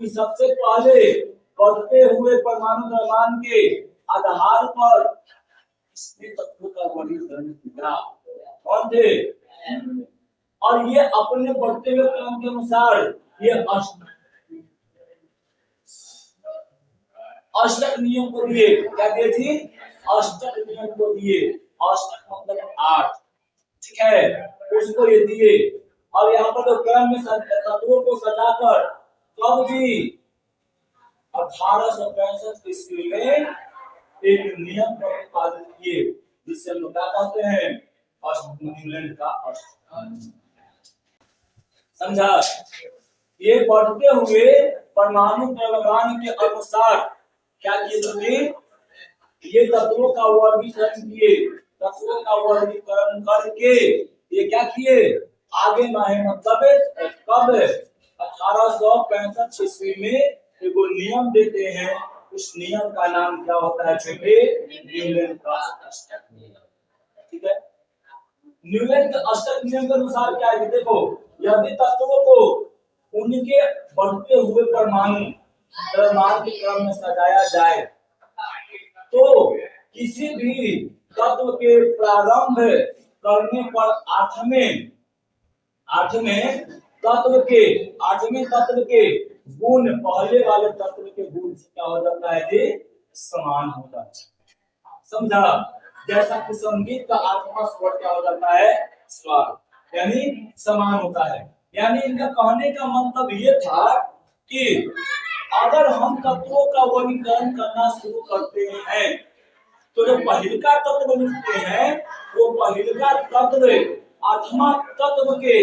कि सबसे पहले बढ़ते हुए परमाणु द्रव्यमान के आधार पर तत्वों का वर्गीकरण किया, कौन थे। और ये अपने बढ़ते हुए क्रम के अनुसार ये अष्टक नियम को दिए। क्या दिए थी, अष्टक नियम को दिए। अष्टक मतलब 8, ठीक है, उसको ये दिए। और यहाँ पर तो क्रम में तत्वों को सजाकर कब जी, 1865 ईस्वी में एक नियम प्रतिपादित किए, जिससे हम लोग क्या कहते हैं, न्यूलैंड का अष्टक। समझा। ये बढ़ते हुए परमाणु द्रव्यमान के अनुसार क्या किए थे, ये तत्वों का वर्गीकरण किए। तत्वों का वर्गीकरण करके ये क्या किए, आगे बढ़े। मतलब कब, 1865 ईस्वी में एक नियम देते हैं। उस नियम का नाम क्या होता है छोटे, न्यूलैंड का अष्टक नियम, ठीक है। न्यूलैंड के अष्टक नियम के अनुसार क्या है, देखो यदि तत्वों को उनके बढ़ते हुए परमाणु द्रव्यमान के क्रम में सजाया जाए तो किसी भी तत्व के प्रारंभ करने पर आठवें तत्व के गुण पहले वाले तत्व के गुण से क्या हो जाता है जी, समान हो जाता है। समझा। जैसा कि संगीत का आठवां स्वर क्या हो जाता है, स्वर, यानी समान होता है। यानी इनका कहने का मतलब ये था कि अगर हम तत्वों का वर्गीकरण करना शुरू करते हैं तो जो पहिलका तत्व लिखते हैं वो पहिलका तत्व आठवां तत्व के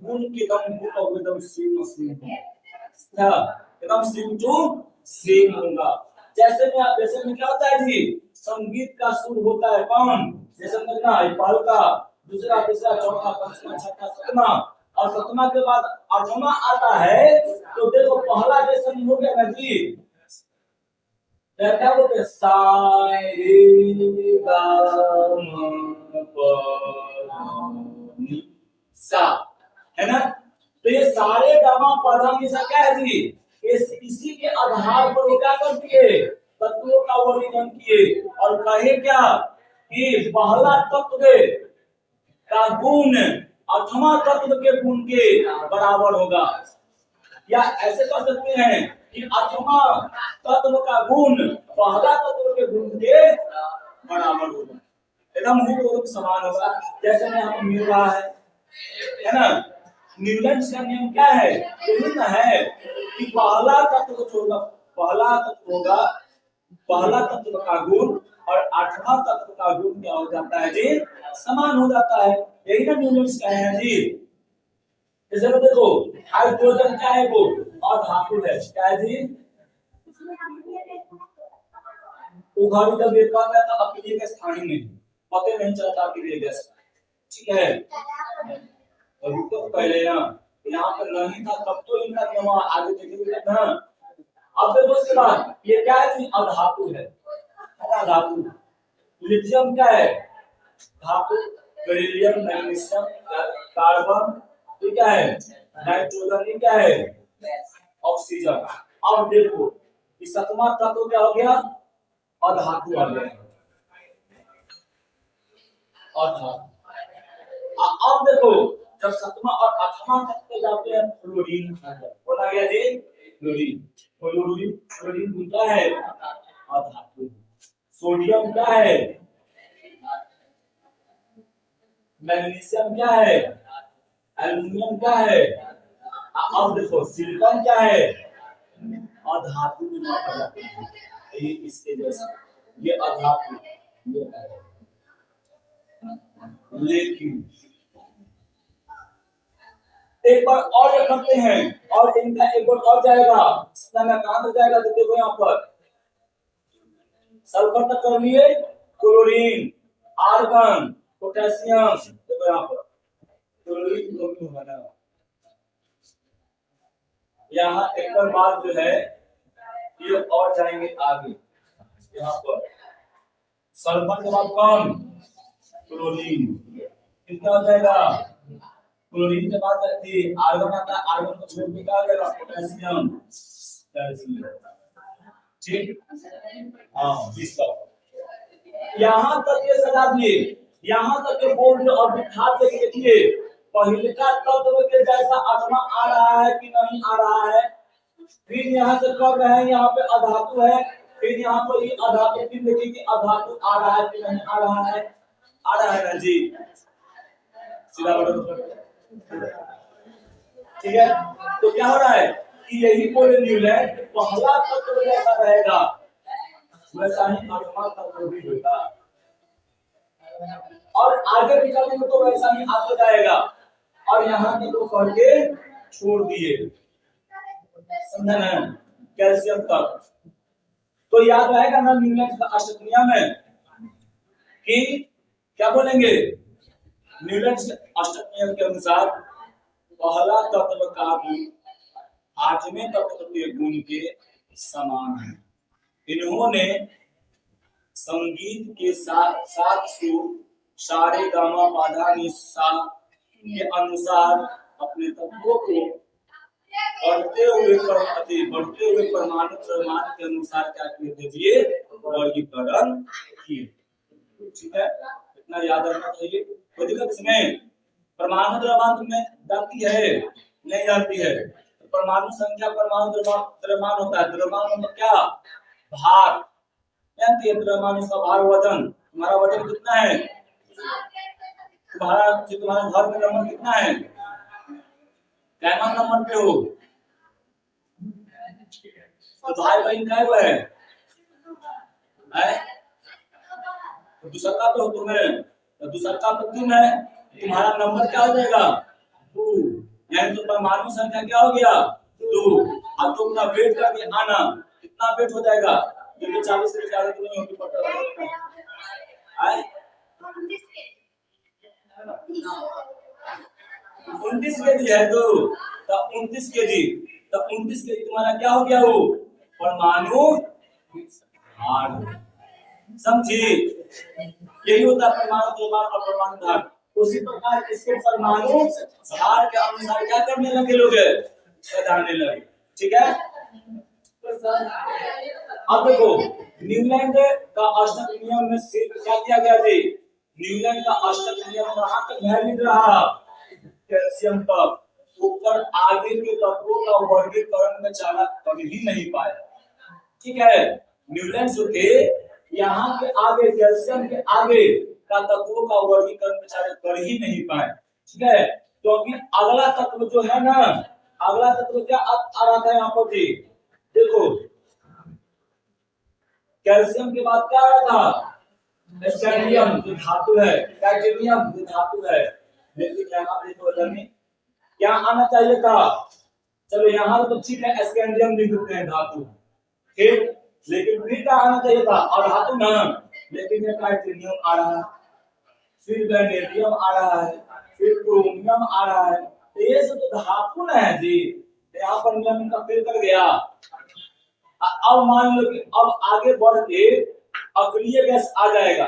गुण के एकदम सेम टू सेम होगा। जैसे में क्या होता है जी, संगीत का सुर होता है कौन, जैसे समझना है, पहला, दूसरा, तीसरा, चौथा, पांचवा, छठा, सातवां, और सातवां के बाद आठवां आता है। तो देखो पहला जैसा हो गया ना जी, क्या बोलते हैं, सा रे गा म प सा, है ना। तो ये सारे गामा पदम ऐसा क्या है जी, इसी के आधार पर वो क्या करती है, तत्वों का वर्णन किए और कहे क्या कि पहला तत्व का गुण आठवां तत्व के गुण के बराबर होगा। या ऐसे कर सकते हैं कि आठवां तत्व का गुण पहला तत्व के गुण के बराबर होगा, एकदम समान होगा। जैसे में हमें मिल रहा है ना। न्यूलैंड्स का नियम क्या है, यही है कि पहला तत्व होगा, पहला तत्व का गुण और आठवां तत्व का गुण क्या हो जाता है जी, समान हो जाता है। यही ना न्यूलैंड्स का है जी। जैसे में देखो हाइड्रोजन क्या है वो अधातु है, क्या है जी? उभारी जब ये कर रहा था अकेले के स्थान में पता नहीं चला था अकेले गैस, ठीक है। अभी तो पहले ना यहाँ पर नहीं था तब तो इनका नियम आगे देखेंगे ना। अब देखो उसके बाद ये क्या है जी? अधातु है, अधातु। लिथियम क्या है? धातु। बेरिलियम, मैग्नीशियम, कार्बन, ये क्या है? नाइट्रोजन, ये क्या है? ऑक्सीजन। अब देखो इस सतमा तत्व क्या हो गया? अधातु आ गया, अधातु। अब देखो जब सतमा और अठमा तक पे जाते हैं फ्लोरीन बोला गया जी, फ्लोरीन। फ्लोरीन फ्लोरीन क्या है? अधातु। सोडियम क्या है? मैग्नीशियम क्या है? एल्युमिनियम क्या है? अब देखो सिलिकॉन क्या है? अधातु में माना जाता है, ये इसके जैसा, ये अधातु। लेकिन एक बार और रखते हैं और इनका एक बार और जाएगा, समय कहां तक जाएगा? तो देखो यहाँ पर सल्फर तक कर लिए, क्लोरीन, आर्गन, पोटेशियम, देखो यहाँ पर क्लोरीन कमी होगा ना। यहाँ एक बार बाद जो है ये और जाएंगे आगे, यहाँ पर सल्फर के बाद कौन? क्लोरीन, कितना हो जाएगा? क्लोरीन के बाद आर्गन आता है, आर्गन को छोड़ के क्या हो जाएगा? पोटेशियम, कैल्शियम, ठीक। हाँ 20 यहाँ तक ये सजा दिए, यहाँ तक के बोर्ड और दिखा के देखिए पहले का तत्व के जैसा आत्मा आ रहा है कि नहीं आ रहा है। फिर यहाँ से कर रहे हैं, यहाँ पे अधातु है, फिर यहाँ पर ये अधातु, फिर देखिए कि अधातु आ रहा है कि नहीं आ रहा है। आ रहा है ना जी, सीधा बढ़ो, ठीक है। तो क्या हो रहा है कि यही पोलिन्यूलैंड पहला तत्व जैसा रहेगा वैसा ही आत्मा तत्व भी होगा, और आगे भी चलेंगे तो वैसा ही आता जाएगा। और यहाँ की तो पढ़ के छोड़ दिए, समझा ना? कैल्शियम तक तो याद रहेगा ना न्यूलैंड का अष्टक में कि क्या बोलेंगे? न्यूलैंड अष्टक नियम के अनुसार पहला तत्व का गुण आठवें तत्व के गुण के समान है। इन्होंने संगीत के साथ सात सुर सारे गामा पाधा निसा के अनुसार अपने तत्वों को बढ़ते हुए परमाणु प्रमाण के अनुसार क्या किए थे? ये वर्गीकरण किए, ठीक है। इतना याद रखना चाहिए। कोई दिक्कत इसमें? परमाणु द्रव्यमान में जानती है नहीं जानती है? तो परमाणु संख्या परमाणु द्रव्यमान होता है। द्रव्यमान मतलब क्या? भार, जानती है? द्रव्यमान इसका भार, वजन। तुम्हारा वजन कितना है? तुम्हारा घर में नंबर कितना है? कैमा नंबर पे हो? तो भाई बहन क्या है? तो दूसरा पे हो तुम्हें, तो दूसरा पे तुम है, तुम्हारा नंबर क्या हो जाएगा? 2, यानी तो परमाणु संख्या क्या हो गया? 2। अब तुम ना वेट करके आना, कितना वेट हो जाएगा? क्योंकि 40 से ज्यादा तो नहीं होगी पता है। 29 केजी है तो 29 केजी, तो 29 केजी तुम्हारा क्या हो गया? वो परमाणु भार, समझी? यही होता है परमाणु द्रव्यमान और परमाणु भार। उसी प्रकार इसके परमाणु भार के अनुसार क्या करने लगे लोग? सजाने लगे, ठीक है। अब देखो न्यूलैंड का अष्टक नियम में से क्या किया गया जी? न्यूलैंड का अष्टक नियम कहां तक वैलिड रहा? कैल्शियम तक। ऊपर आगे के तत्वों का वर्गीकरण में चाला कर ही नहीं पाए, ठीक है। न्यूलैंड जो थे यहाँ के आगे कैल्शियम के आगे का तत्वों का वर्गीकरण बेचारे कर ही नहीं पाए, ठीक है। तो अभी अगला तत्व जो है ना, अगला तत्व क्या आ रहा था यहाँ पर जी? देखो कैल्शियम के बाद क्या आ रहा था? स्कैंडियम जो धातु है, टाइटेनियम जो धातु है। लेकिन यहाँ देखो जमीन क्या आना चाहिए था? चलो यहाँ तो ठीक है, स्कैंडियम लिख देते हैं धातु, ठीक, लेकिन फिर क्या आना चाहिए था? और धातु ना, लेकिन ये टाइटेनियम आ रहा है, फिर वैनेडियम आ रहा है, फिर क्रोमियम आ रहा है, तो ये सब तो धातु ना है जी। तो यहाँ पर नियम का फेल कर गया। अब मान लो कि अब आगे बढ़ के अक्रिय गैस आ जाएगा।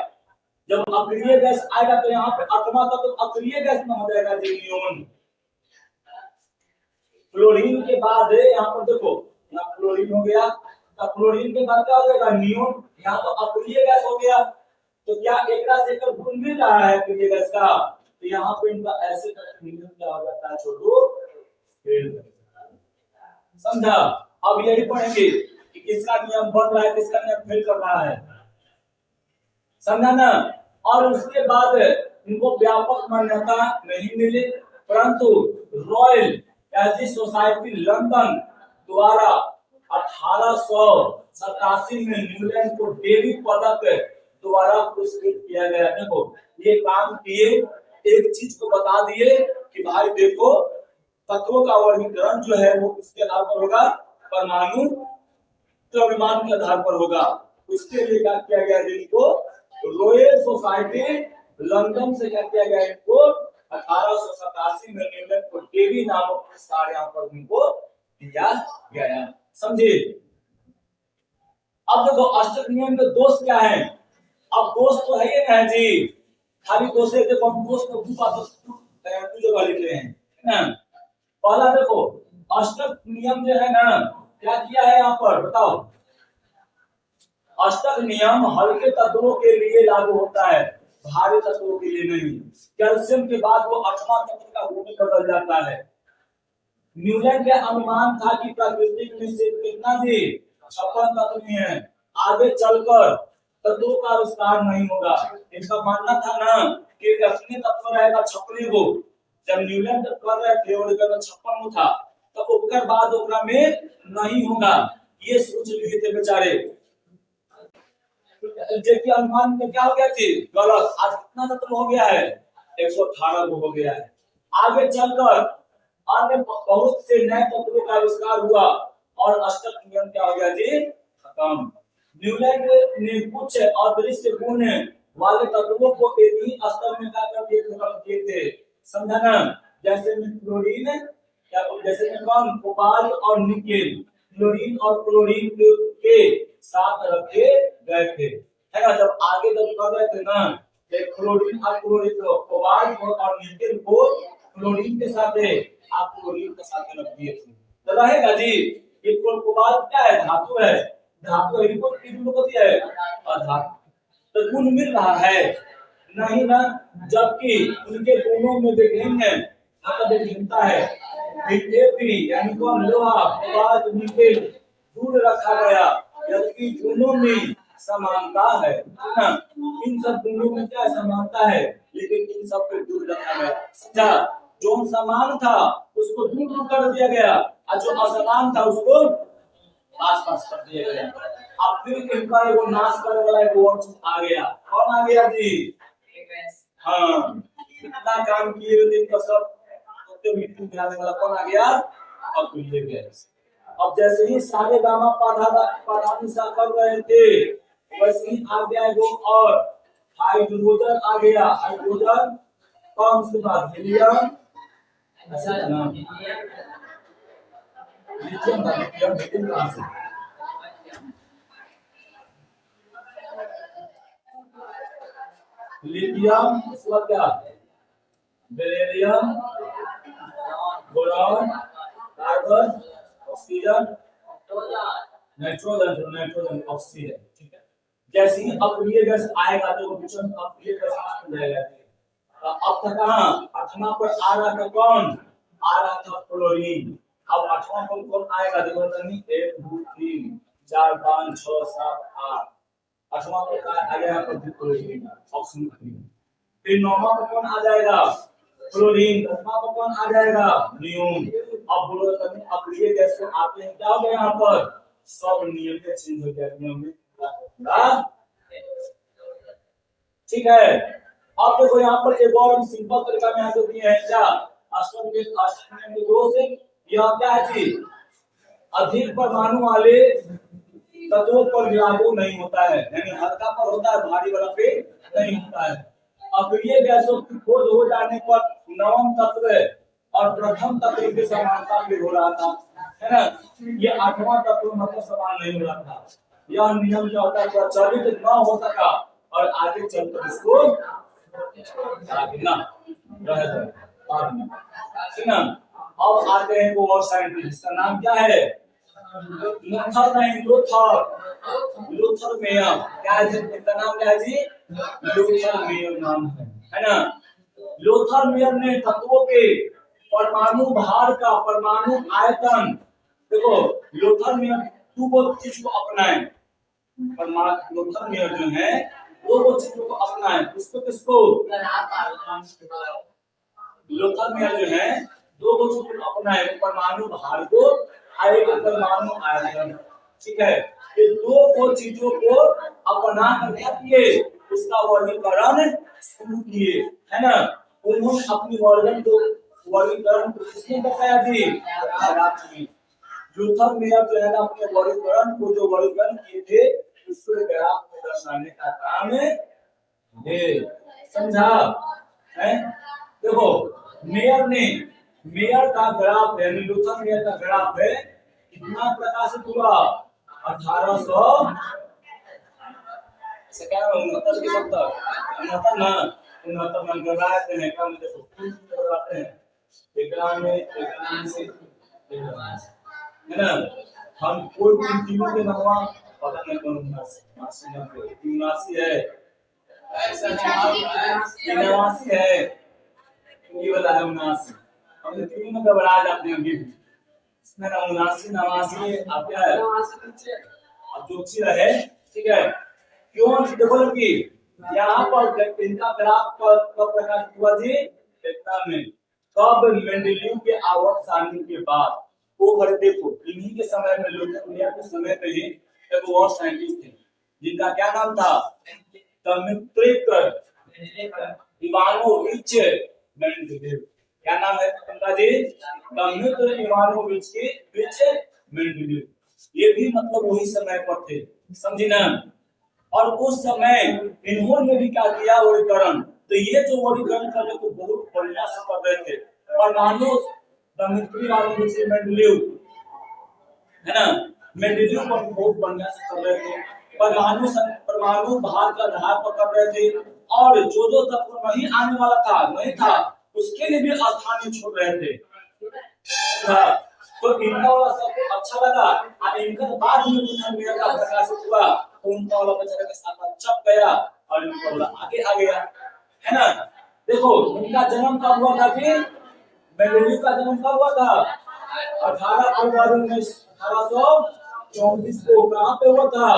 जब अक्रिय गैस आएगा तो यहाँ पे आत्मा का तो अक्रिय गैस में हो जाएगा जी नियॉन। क्लोरीन के बाद यहाँ पर देखो, यहाँ क्लोरीन हो गया, तो क्लोरीन के बाद क्या हो जाएगा? नियॉन। यहाँ तो अक्रिय गैस हो गया, तो क्या एक से एक गुण मिल रहा है अक्रिय गैस का? तो यहाँ पे इनका ऐसे नियम क्या हो जाता है छोटू? समझा? अब यही पढ़ेंगे कि किसका नियम बन रहा है, किसका नियम फेल कर रहा है, समझा ना? और उसके बाद इनको व्यापक मान्यता नहीं मिली, परंतु रॉयल एजी सोसाइटी लंदन द्वारा 1887 में न्यूलैंड को डेविड पदक द्वारा पुरस्कृत किया गया। देखो ये काम किए, एक चीज को बता दिए कि भाई देखो तत्वों का वर्गीकरण जो है वो किसके आधार पर होगा? परमाणु द्रव्यमान के आधार पर होगा। उसके लिए क्या किया गया? जिनको रॉयल सोसाइटी लंदन से क्या किया गया? इनको 1887 में न्यूलैंड को डेवी नामक पुरस्कार यहाँ पर उनको दिया गया। समझे? अब देखो अष्टक नियम के दोष क्या है? अब दोष तो है ही ना जी, खाली दोष है, देखो हम दोष को दो जगह लिख रहे हैं ना। पहला देखो अष्टक नियम जो है ना, क्या किया है यहाँ पर बताओ? अष्टक नियम हल्के तत्वों के लिए लागू होता है, भारी तत्वों के लिए नहीं। कैल्शियम के बाद वो 8वां तत्व का गुण बदल जाता है। न्यूलैंड का अनुमान था कि प्राकृतिक में सिर्फ कितना जी? 56 तत्व ही हैं। आगे चलकर तत्वों का विस्तार नहीं होगा। इनका मानना था ना कि अपने तत्व रहेगा 56 गो। जब न्यूलैंड कर रहे थे और 56 था, तो उपकर बाद ओकरा में नहीं होगा, ये सोच लिए थे बेचारे। जबकि अनुमान में क्या हो गया थी? गलत। आज कितना तत्व हो गया है? 118 हो गया है। आगे चलकर अन्य बहुत से नए तत्वों का आविष्कार हुआ और अष्टक नियम क्या हो गया जी? खत्म। न्यूलैंड ने कुछ अदृश्य गुण वाले तत्वों को एक ही स्तर में रख दिए थे, समझा ना? जैसे में क्लोरीन, जैसे में कौन? कोबाल्ट और निकेल, क्लोरीन और क्लोरीन के साथ रखे गए थे, है ना? जब आगे जब कर रहे थे ना, क्लोरीन और क्लोरीन को, कोबाल्ट और निकेल को क्लोरीन के साथ आप क्लोरीन के साथ रख दिए थे, तो रहेगा जी। ये कोबाल्ट क्या है? धातु है, धातु है, इनको किसको है? अधातु। तो गुण मिल रहा है नहीं ना, जबकि उनके गुणों में विभिन्न भिन्नता है। यानी कौन? लोहा, कोबाल्ट, निकेल दूर रखा गया, जबकि गुणों में समानता है ना? इन सब गुणों में क्या समानता है, लेकिन इन सब को दूर रखा गया। समझा? जो समान था उसको दूर कर दिया गया और जो असमान था उसको आसपास कर दिया गया। अब फिर इनका वो नाश करने वाला एक और चीज आ गया। कौन आ गया जी? हाँ, कितना काम किए हुए इनका सब तो मिट्टी गिराने वाला कौन आ गया? अक्रिय गैस। अब जैसे ही सारे गामा पाधानी सा कर रहे थे, वैसे ही आ गया वो और हाइड्रोजन आ गया। हाइड्रोजन कौन सी बात? हीलियम, ऐसा है ना? लिथियम का लिथियम कहां से? लिथियम, इसका क्या? Beryllium, boron, carbon, oxygen, nitrogen, oxygen, ठीक है। जैसे ही अक्रिय गैस आएगा तो मिश्रण अक्रिय गैस बन जाएगा। अब तक कहां? 8वां पर आ रहा था कौन? आ रहा था क्लोरीन। अब 8वां पर कौन आएगा? देखो तनी 1 2 3 4 5 6 7 8। 8वां पर आ गया पर क्लोरीन, ऑक्सीजन। फिर 9वां पर कौन आ जाएगा? क्लोरीन। 10वां पर कौन आ जाएगा? नियोन। अब बोलो तनी अक्रिय गैस को आते हैं क्या हो गया? यहाँ पर सब नियम के चेंज हो गया, नियम में ठीक है। अब देखो यहाँ पर एक और हम सिंपल तरीका में यहाँ दिए हैं क्या? अष्टक में 2 से यह क्या है जी, अधिक परमाणु वाले तत्वों पर लागू नहीं होता है, यानी हल्का पर होता है, भारी वाला पे नहीं होता है। अक्रिय गैसों की खोज हो जाने पर नवम तत्व और प्रथम तत्व की समानता भी हो रहा था, है ना। ये आठवां तत्व मतलब समान नहीं हो रहा था। यह नियम जो होता है प्रचलित न हो सका और आगे चलकर इसको ना रह गए बाद में, है ना। अब आते हैं वो और साइंटिस्ट, इसका नाम क्या है, लूथर नहीं, लूथर मेयर, क्या है इसका नाम, क्या है जी, लूथर मेयर नाम है ना। लूथर मेयर ने तत्वों के परमाणु भार का परमाणु आयतन, देखो लूथर मेयर दो चीज को अपनाए, परमाणु लूथर मेयर जो है दो चीजों को अपनाए, किसको लूथर मेयर जो है दो चीजों को अपनाए, परमाणु भार को आएगा परमाणु आयतन, ठीक है। ये दो चीजों को अपना कर क्या किए, उसका वर्गीकरण शुरू किए, है ना। उन्होंने अपनी वर्गीकरण को किसने बताया थी, लूथर मेयर जो है ना अपने वर्गीकरण को जो वर्गीकरण किए थे उसको ग्राफ में दर्शाने का काम है, समझा है। देखो मेयर का ग्राफ है, लूथर मेयर का ग्राफ है, कितना प्रकाशित हुआ 1800 से क्या 69 के 70 69 ना 69 मन करवाते हैं, काम देखो करवाते हैं, विज्ञान में से है ना। हम कोई तीनों के नाम पता नहीं कौन है, ऐसा 89 है, ये वाला है 79, हम तीनों में घबरा जाते हैं अभी भी, इसमें 79 आप क्या है अब जो अच्छी रहे, ठीक है। क्यों देखो कि यहाँ पर इनका ग्राफ कब प्रकाशित हुआ जी, में कब, मेंडेलीव के आवर्त सारणी के बाद, वो खड़े देखो इन्हीं के समय में, लूथर मेयर के समय पे ही एक और साइंटिस्ट थे जिनका क्या नाम था, दमित्रिक इवानोविच मेंडेलीव, क्या नाम है उनका जी, दमित्र इवानोविच मेंडेलीव, ये भी मतलब वही समय पर थे, समझी ना। और उस समय इन्होंने भी क्या किया वर्गीकरण, तो ये जो वर्गीकरण करने को बहुत बढ़िया से कर रहे थे, परमाणु दमित्री इवानोविच मेंडेलीव, है ना, मेंडेलीव को बहुत बढ़िया से कर रहे थे, परमाणु भार का आधार पर कर रहे थे, और जो तत्व नहीं आने वाला था नहीं था उसके लिए भी स्थान छोड़ रहे थे, तो इनका वाला सबको अच्छा लगा, और इनका बाद में लूथर मेयर का प्रकाशित हुआ, तो उनका वाला बेचारे के साथ चप गया और इनका वाला आगे आ गया, है ना। देखो उनका जन्म कब हुआ था जी, मेंडेलीव का जन्म कब हुआ था, 18 फरवरी 1834 को, कहाँ पे हुआ था,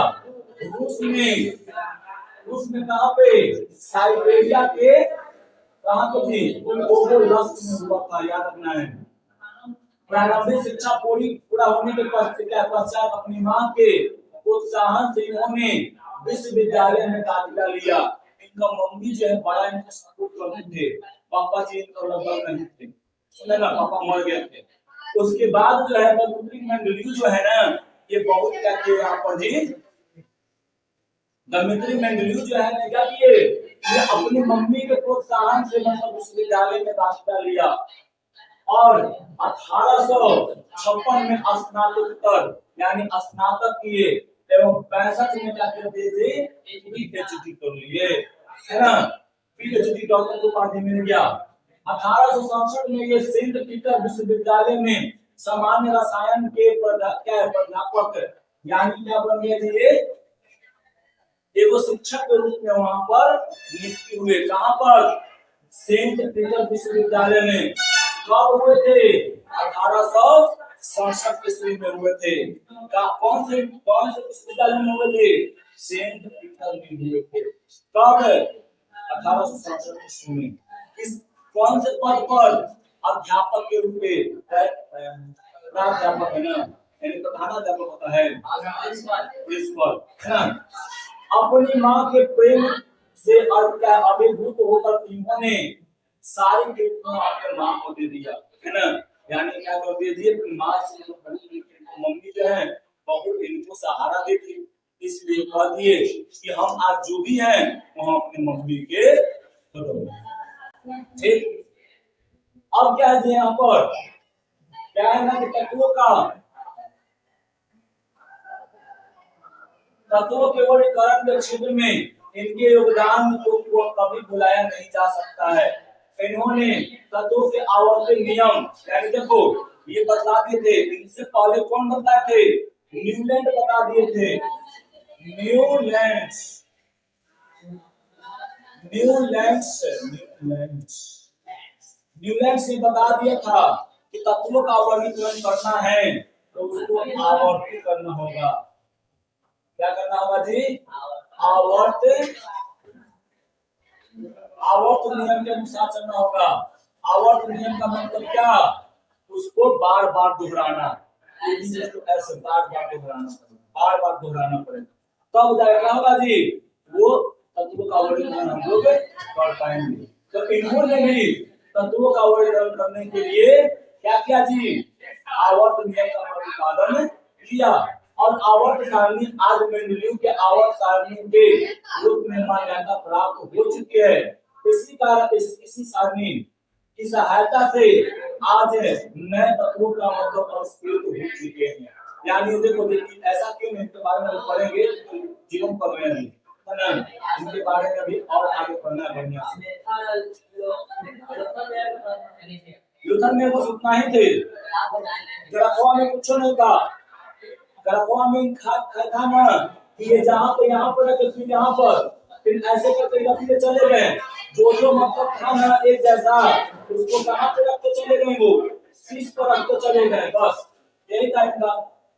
रूस में कहाँ पे, साइबेरिया के कहाँ पे थी, ओबलास्ट में हुआ था, याद रखना है। प्रारंभिक शिक्षा पूरा होने के पश्चात अपनी मां के प्रोत्साहन से इन्होंने विश्वविद्यालय में दाखिला लिया। इनका मम्मी जो है बड़ा इनको सपोर्ट करते थे, पापा जी इनको लगभग नहीं थे, सुने ना, पापा मर गए थे। उसके बाद जो है दमित्री मेंडेलीव जो है ना, ये बहुत क्या किए यहाँ पर जी, दमित्री मेंडेलीव जो है ना क्या किए, ये अपनी मम्मी के प्रोत्साहन से मतलब विश्वविद्यालय में दाखिला लिया, और 1856 में स्नातकोत्तर यानी स्नातक किए, एवं 65 में क्या करते थे, पीएचडी कर लिए, है ना, पीएचडी डॉक्टर को उपाधि मिल गया। 1867 में ये सेंट पीटर विश्वविद्यालय में सामान्य रसायन के प्राध्यापक यानी क्या बन गए थे, एगो शिक्षक के रूप में वहां पर नियुक्त हुए, कहां पर, सेंट पीटर विश्वविद्यालय में। कब हुए थे, 1867 ईस्वी में हुए थे। कौन से विश्वविद्यालय में हुए थे, सेंट पीटर में हुए थे। कब, 1867 ईस्वी में। किस कौन से पद पर, अध्यापक के रूप में, प्राध्यापक है ना, यानी प्रधानाध्यापक होता है इस पर, है ना। अपनी मां के प्रेम से अभिभूत होकर इन्होंने सारी गिफ्ट आपने माँ को दे दिया, है ना। यानी क्या कर दिए, अपनी माँ से मम्मी जो है बहुत इनको सहारा देती, इसलिए कह दिए कि हम आज जो भी हैं वो हम अपनी मम्मी के ठीक। अब क्या है यहाँ पर, क्या है ना कि तत्वों के वर्गीकरण के क्षेत्र में इनके योगदान को कभी भुलाया नहीं जा सकता है। इन्होंने तत्वों के आवर्तन नियम यानी देखो ये बता दिए थे, इनसे पहले कौन बताए थे, न्यूलैंड बता दिए थे, न्यूलैंड ने बता दिया था कि तत्वों का वर्गीकरण करना है तो उसको आवर्तित करना होगा। क्या करना होगा जी, आवर्त नियम के अनुसार चलना होगा। आवर्त नियम का मतलब क्या, उसको बार बार दोहराना, ऐसे बार बार दोहराना पड़ेगा, तब जाकर क्या होगा जी, वो तत्वों का वर्गीकरण हम लोग कर पाएंगे। तो इन्होंने भी तत्वों का वर्गीकरण करने के लिए क्या किया जी, आवर्त नियम का प्रतिपादन किया। और आवर्त सारणी आज मेंडलीव के आवर्त सारणी के रूप में मान्यता प्राप्त हो चुकी है। इसी सारणी की सहायता से आज नए तत्वों का मतलब आविष्कृत हो चुके हैं। यानी देखो ऐसा क्यों नहीं, इसके बारे में पढ़ेंगे जीवन पढ़ रहे हैं, इनके बारे में भी और आगे पढ़ना बढ़िया से। लूथर में बस उतना ही थे, ग्राफवा में कुछ नहीं था, ग्राफवा में था ना कि ये जहाँ पे यहाँ पर है फिर यहाँ पर, फिर ऐसे करके रखते चले गए, जो मतलब था ना एक जैसा, उसको कहाँ पे रखते चले गए, वो शीश पर रखते चले गए, बस यही था इनका।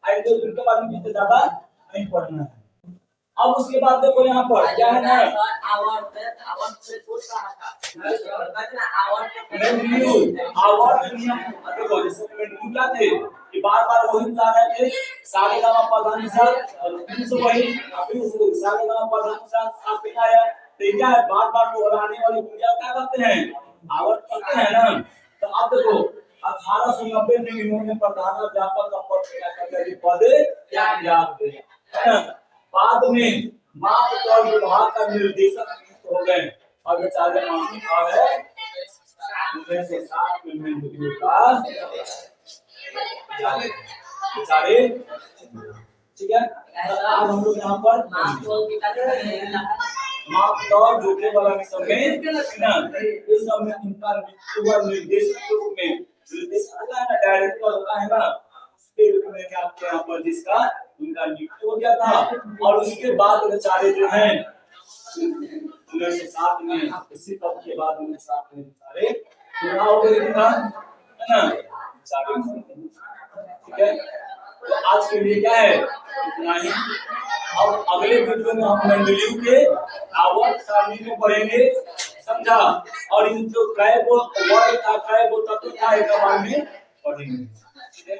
उनके बारे में ज्यादा नहीं पढ़ना है। अब उसके बाद देखो यहाँ पर क्या है ना, आवर्त देखो जैसे क्या थे कि बार बार वही बता रहे थे, सारे गामा पधानी सर फिर से वही, फिर सारे गामा पधानी सर आप आया, तो क्या है बार बार दोहराने वाली क्रिया क्या करते हैं, आवर्त करते हैं ना। तो अब देखो 1890 में इन्होंने प्रधानाध्यापक का पद त्याग दिया, बाद में मापतौल विभाग का निर्देशक हो गए, और बेचारे बेचारे ठीक है। आज हम लोग यहाँ पर मापतौल जोड़ने वाला समय इस समय इनका निर्देशक के रूप में डायरेक्टर होता है ना, उसके रूप में क्या यहाँ पर जिसका उनका नियुक्त हो गया था। और उसके बाद बेचारे जो हैं 1907 में इसी पद के बाद 1907 में बेचारे पूरा हो गए था, है ना बेचारे, ठीक है। तो आज के लिए क्या है इतना ही। अब अगले वीडियो में हम मेंडलीव के आवर्त सारणी को पढ़ेंगे, समझा, और इन जो वर्ग था तत्व था इसके बारे में पढ़ेंगे, ठीक है।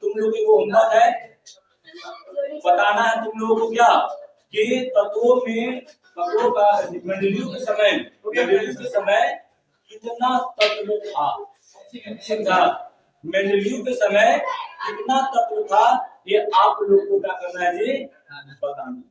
तुम लोगों को होमवर्क है, बताना है तुम लोगों को क्या कि तत्वों का मेंडलीव के समय कितना तत्व था, समझा, मेंडलीव के समय कितना तत्व था, ये आप लोग को क्या करना है जी बताना।